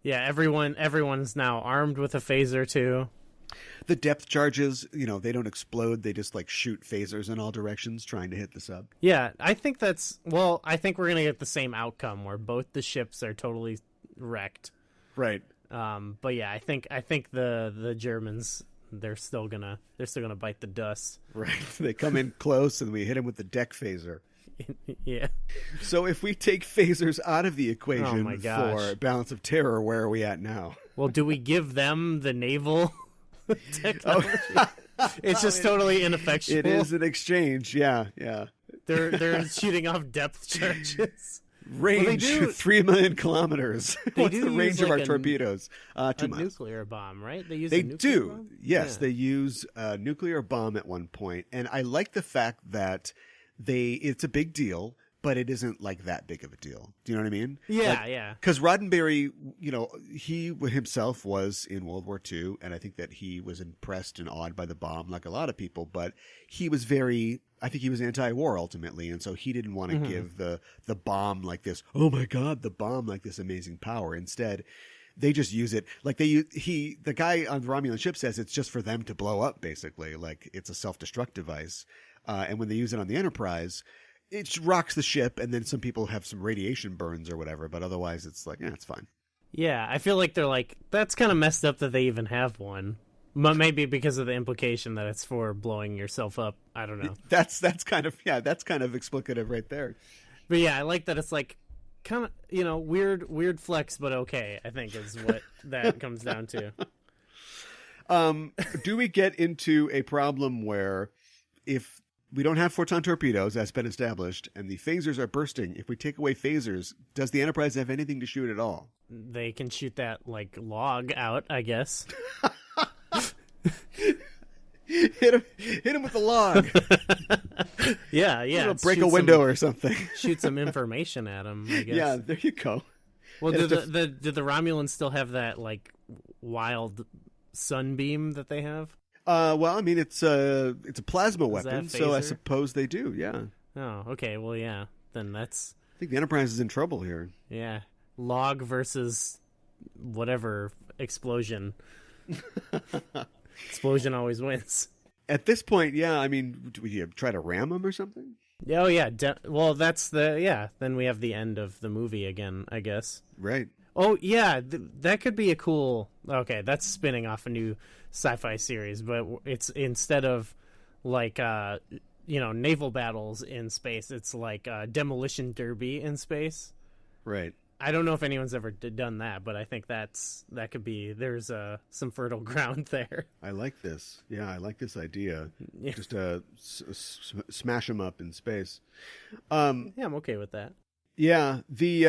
Yeah, everyone's now armed with a phaser too. The depth charges, they don't explode. They just like shoot phasers in all directions trying to hit the sub. Yeah, I think I think we're going to get the same outcome where both the ships are totally wrecked. Right. But yeah, I think the Germans, they're still gonna bite the dust. Right. They come in close and we hit them with the deck phaser. Yeah. So if we take phasers out of the equation Oh my gosh. for Balance of Terror, where are we at now? Well, do we give them the naval technology? It's just totally ineffectual. It is an exchange. Yeah. They're shooting off depth charges. Range 3 million kilometers. What's the range of like our torpedoes? 2 miles. A nuclear bomb, right? They do. Bomb? Yes, Yeah. they use a nuclear bomb at one point, and I like the fact that it's a big deal, but it isn't like that big of a deal. Do you know what I mean? Yeah. Because Roddenberry, he himself was in World War II, and I think that he was impressed and awed by the bomb, like a lot of people. But he was I think he was anti-war ultimately, and so he didn't want to give the bomb like this. Oh my God, the bomb like this amazing power. Instead, they just use it like the guy on the Romulan ship says it's just for them to blow up, basically, like it's a self-destruct device. And when they use it on the Enterprise, it rocks the ship, and then some people have some radiation burns or whatever, but otherwise it's like, it's fine. Yeah, I feel like they're like, that's kind of messed up that they even have one. But maybe because of the implication that it's for blowing yourself up. I don't know. That's kind of explicative right there. But yeah, I like that it's like kind of, weird flex, but okay, I think is what that comes down to. Do we get into a problem where if we don't have photon torpedoes, that's been established, and the phasers are bursting, if we take away phasers, does the Enterprise have anything to shoot at all? They can shoot that, like, log out, I guess. Hit him with the log. Yeah. Break a window or something. Shoot some information at him, I guess. Yeah, there you go. Well, did the Romulans still have that, like, wild sunbeam that they have? Well, I mean, it's a plasma weapon, so I phaser? suppose they do, yeah. Oh, okay, well, yeah. Then that's... I think the Enterprise is in trouble here. Yeah. Log versus whatever explosion. Explosion always wins. At this point, yeah, I mean, do we try to ram them or something? Oh, yeah. Well, that's then we have the end of the movie again, I guess. Right. Oh, yeah, that could be a cool... Okay, that's spinning off a new sci-fi series, but it's instead of, like, naval battles in space, it's like demolition derby in space. Right. I don't know if anyone's ever done that, but I think that could be... There's some fertile ground there. I like this. Yeah, I like this idea. Yeah. Just smash them up in space. Yeah, I'm okay with that. Yeah, the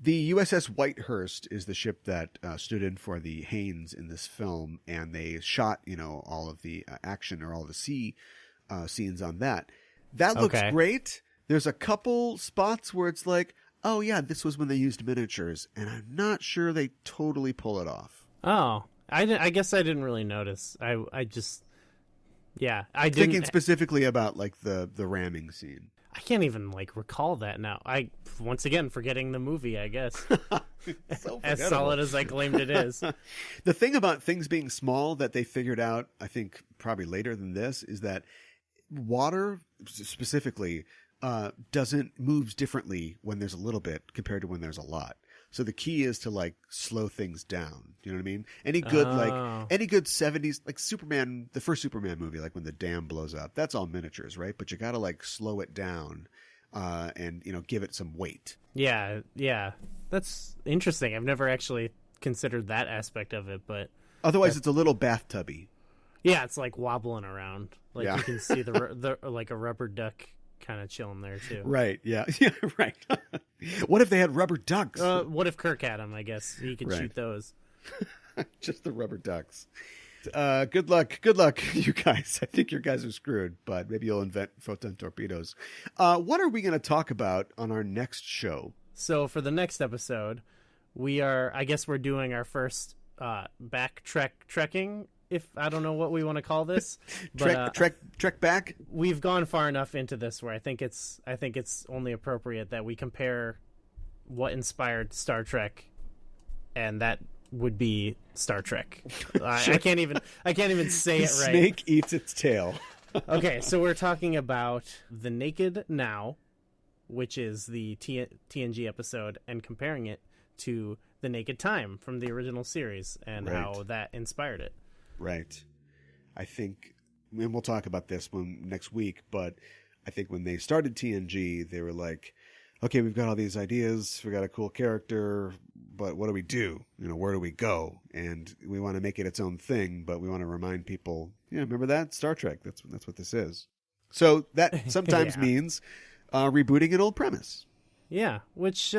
USS Whitehurst is the ship that stood in for the Haynes in this film, and they shot, all of the action or all the sea scenes on that. That looks great. There's a couple spots where it's like, oh yeah, this was when they used miniatures, and I'm not sure they totally pull it off. Oh, I guess I didn't really notice. I just, yeah, I didn't. Thinking specifically about like the ramming scene. I can't even recall that now. Once again forgetting the movie, I guess. So as solid as I claimed it is. The thing about things being small that they figured out, I think probably later than this, is that water specifically moves differently when there's a little bit compared to when there's a lot. So the key is to slow things down. Do you know what I mean? Any good 70s, like Superman, the first Superman movie, like when the dam blows up, that's all miniatures, right? But you got to slow it down and give it some weight. Yeah. That's interesting. I've never actually considered that aspect of it, but otherwise it's a little bathtubby. Yeah, it's wobbling around. You can see the like a rubber duck kind of chilling there too. Right. Yeah. Yeah. Right. What if they had rubber ducks? What if Kirk had them? I guess he could shoot those. Just the rubber ducks. Good luck, you guys. I think your guys are screwed, but maybe you'll invent photon torpedoes. What are we going to talk about on our next show? So for the next episode, I guess we're doing our first trekking. If I don't know what we want to call this, but, trek back. We've gone far enough into this where I think it's only appropriate that we compare what inspired Star Trek, and that would be Star Trek. Sure. I can't even say it right. Snake eats its tail. Okay, so we're talking about The Naked Now, which is the TNG episode, and comparing it to The Naked Time from the original series and how that inspired it. Right. I think, and we'll talk about this one next week, but I think when they started TNG, they were like, okay, we've got all these ideas, we got a cool character, but what do we do? Where do we go? And we want to make it its own thing, but we want to remind people, remember that? Star Trek, that's what this is. So that sometimes means rebooting an old premise. Yeah, which,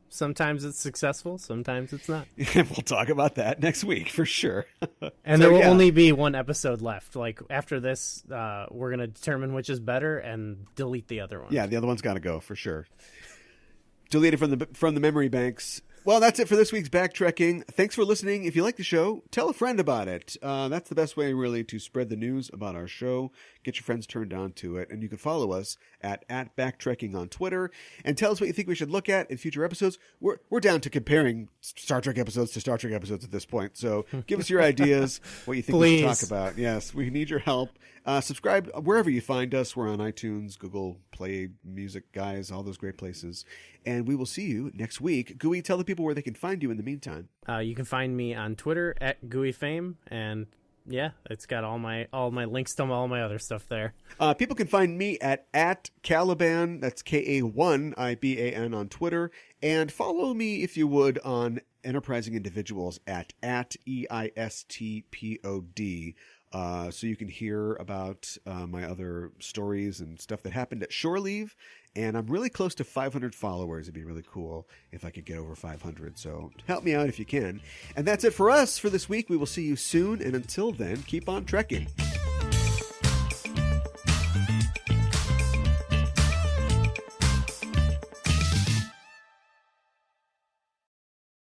sometimes it's successful, sometimes it's not. And we'll talk about that next week for sure. And there will only be one episode left. After this, we're going to determine which is better and delete the other one. Yeah, the other one's got to go for sure. Delete it from the memory banks. Well, that's it for this week's BackTrekking. Thanks for listening. If you like the show, tell a friend about it. That's the best way, really, to spread the news about our show. Get your friends turned on to it. And you can follow us at BackTrekking on Twitter. And tell us what you think we should look at in future episodes. We're down to comparing Star Trek episodes to Star Trek episodes at this point. So give us your ideas, what you think we should talk about. Yes, we need your help. Subscribe wherever you find us. We're on iTunes, Google Play Music, guys, all those great places. And we will see you next week. Gooey, tell the people where they can find you in the meantime. You can find me on Twitter at GooeyFame, and yeah, it's got all my links to all my other stuff there. People can find me at Caliban, that's K-A-1-I-B-A-N on Twitter, and follow me, if you would, on Enterprising Individuals at EISTPOD. So you can hear about my other stories and stuff that happened at Shore Leave. And I'm really close to 500 followers. It'd be really cool if I could get over 500. So help me out if you can. And that's it for us for this week. We will see you soon. And until then, keep on trekking.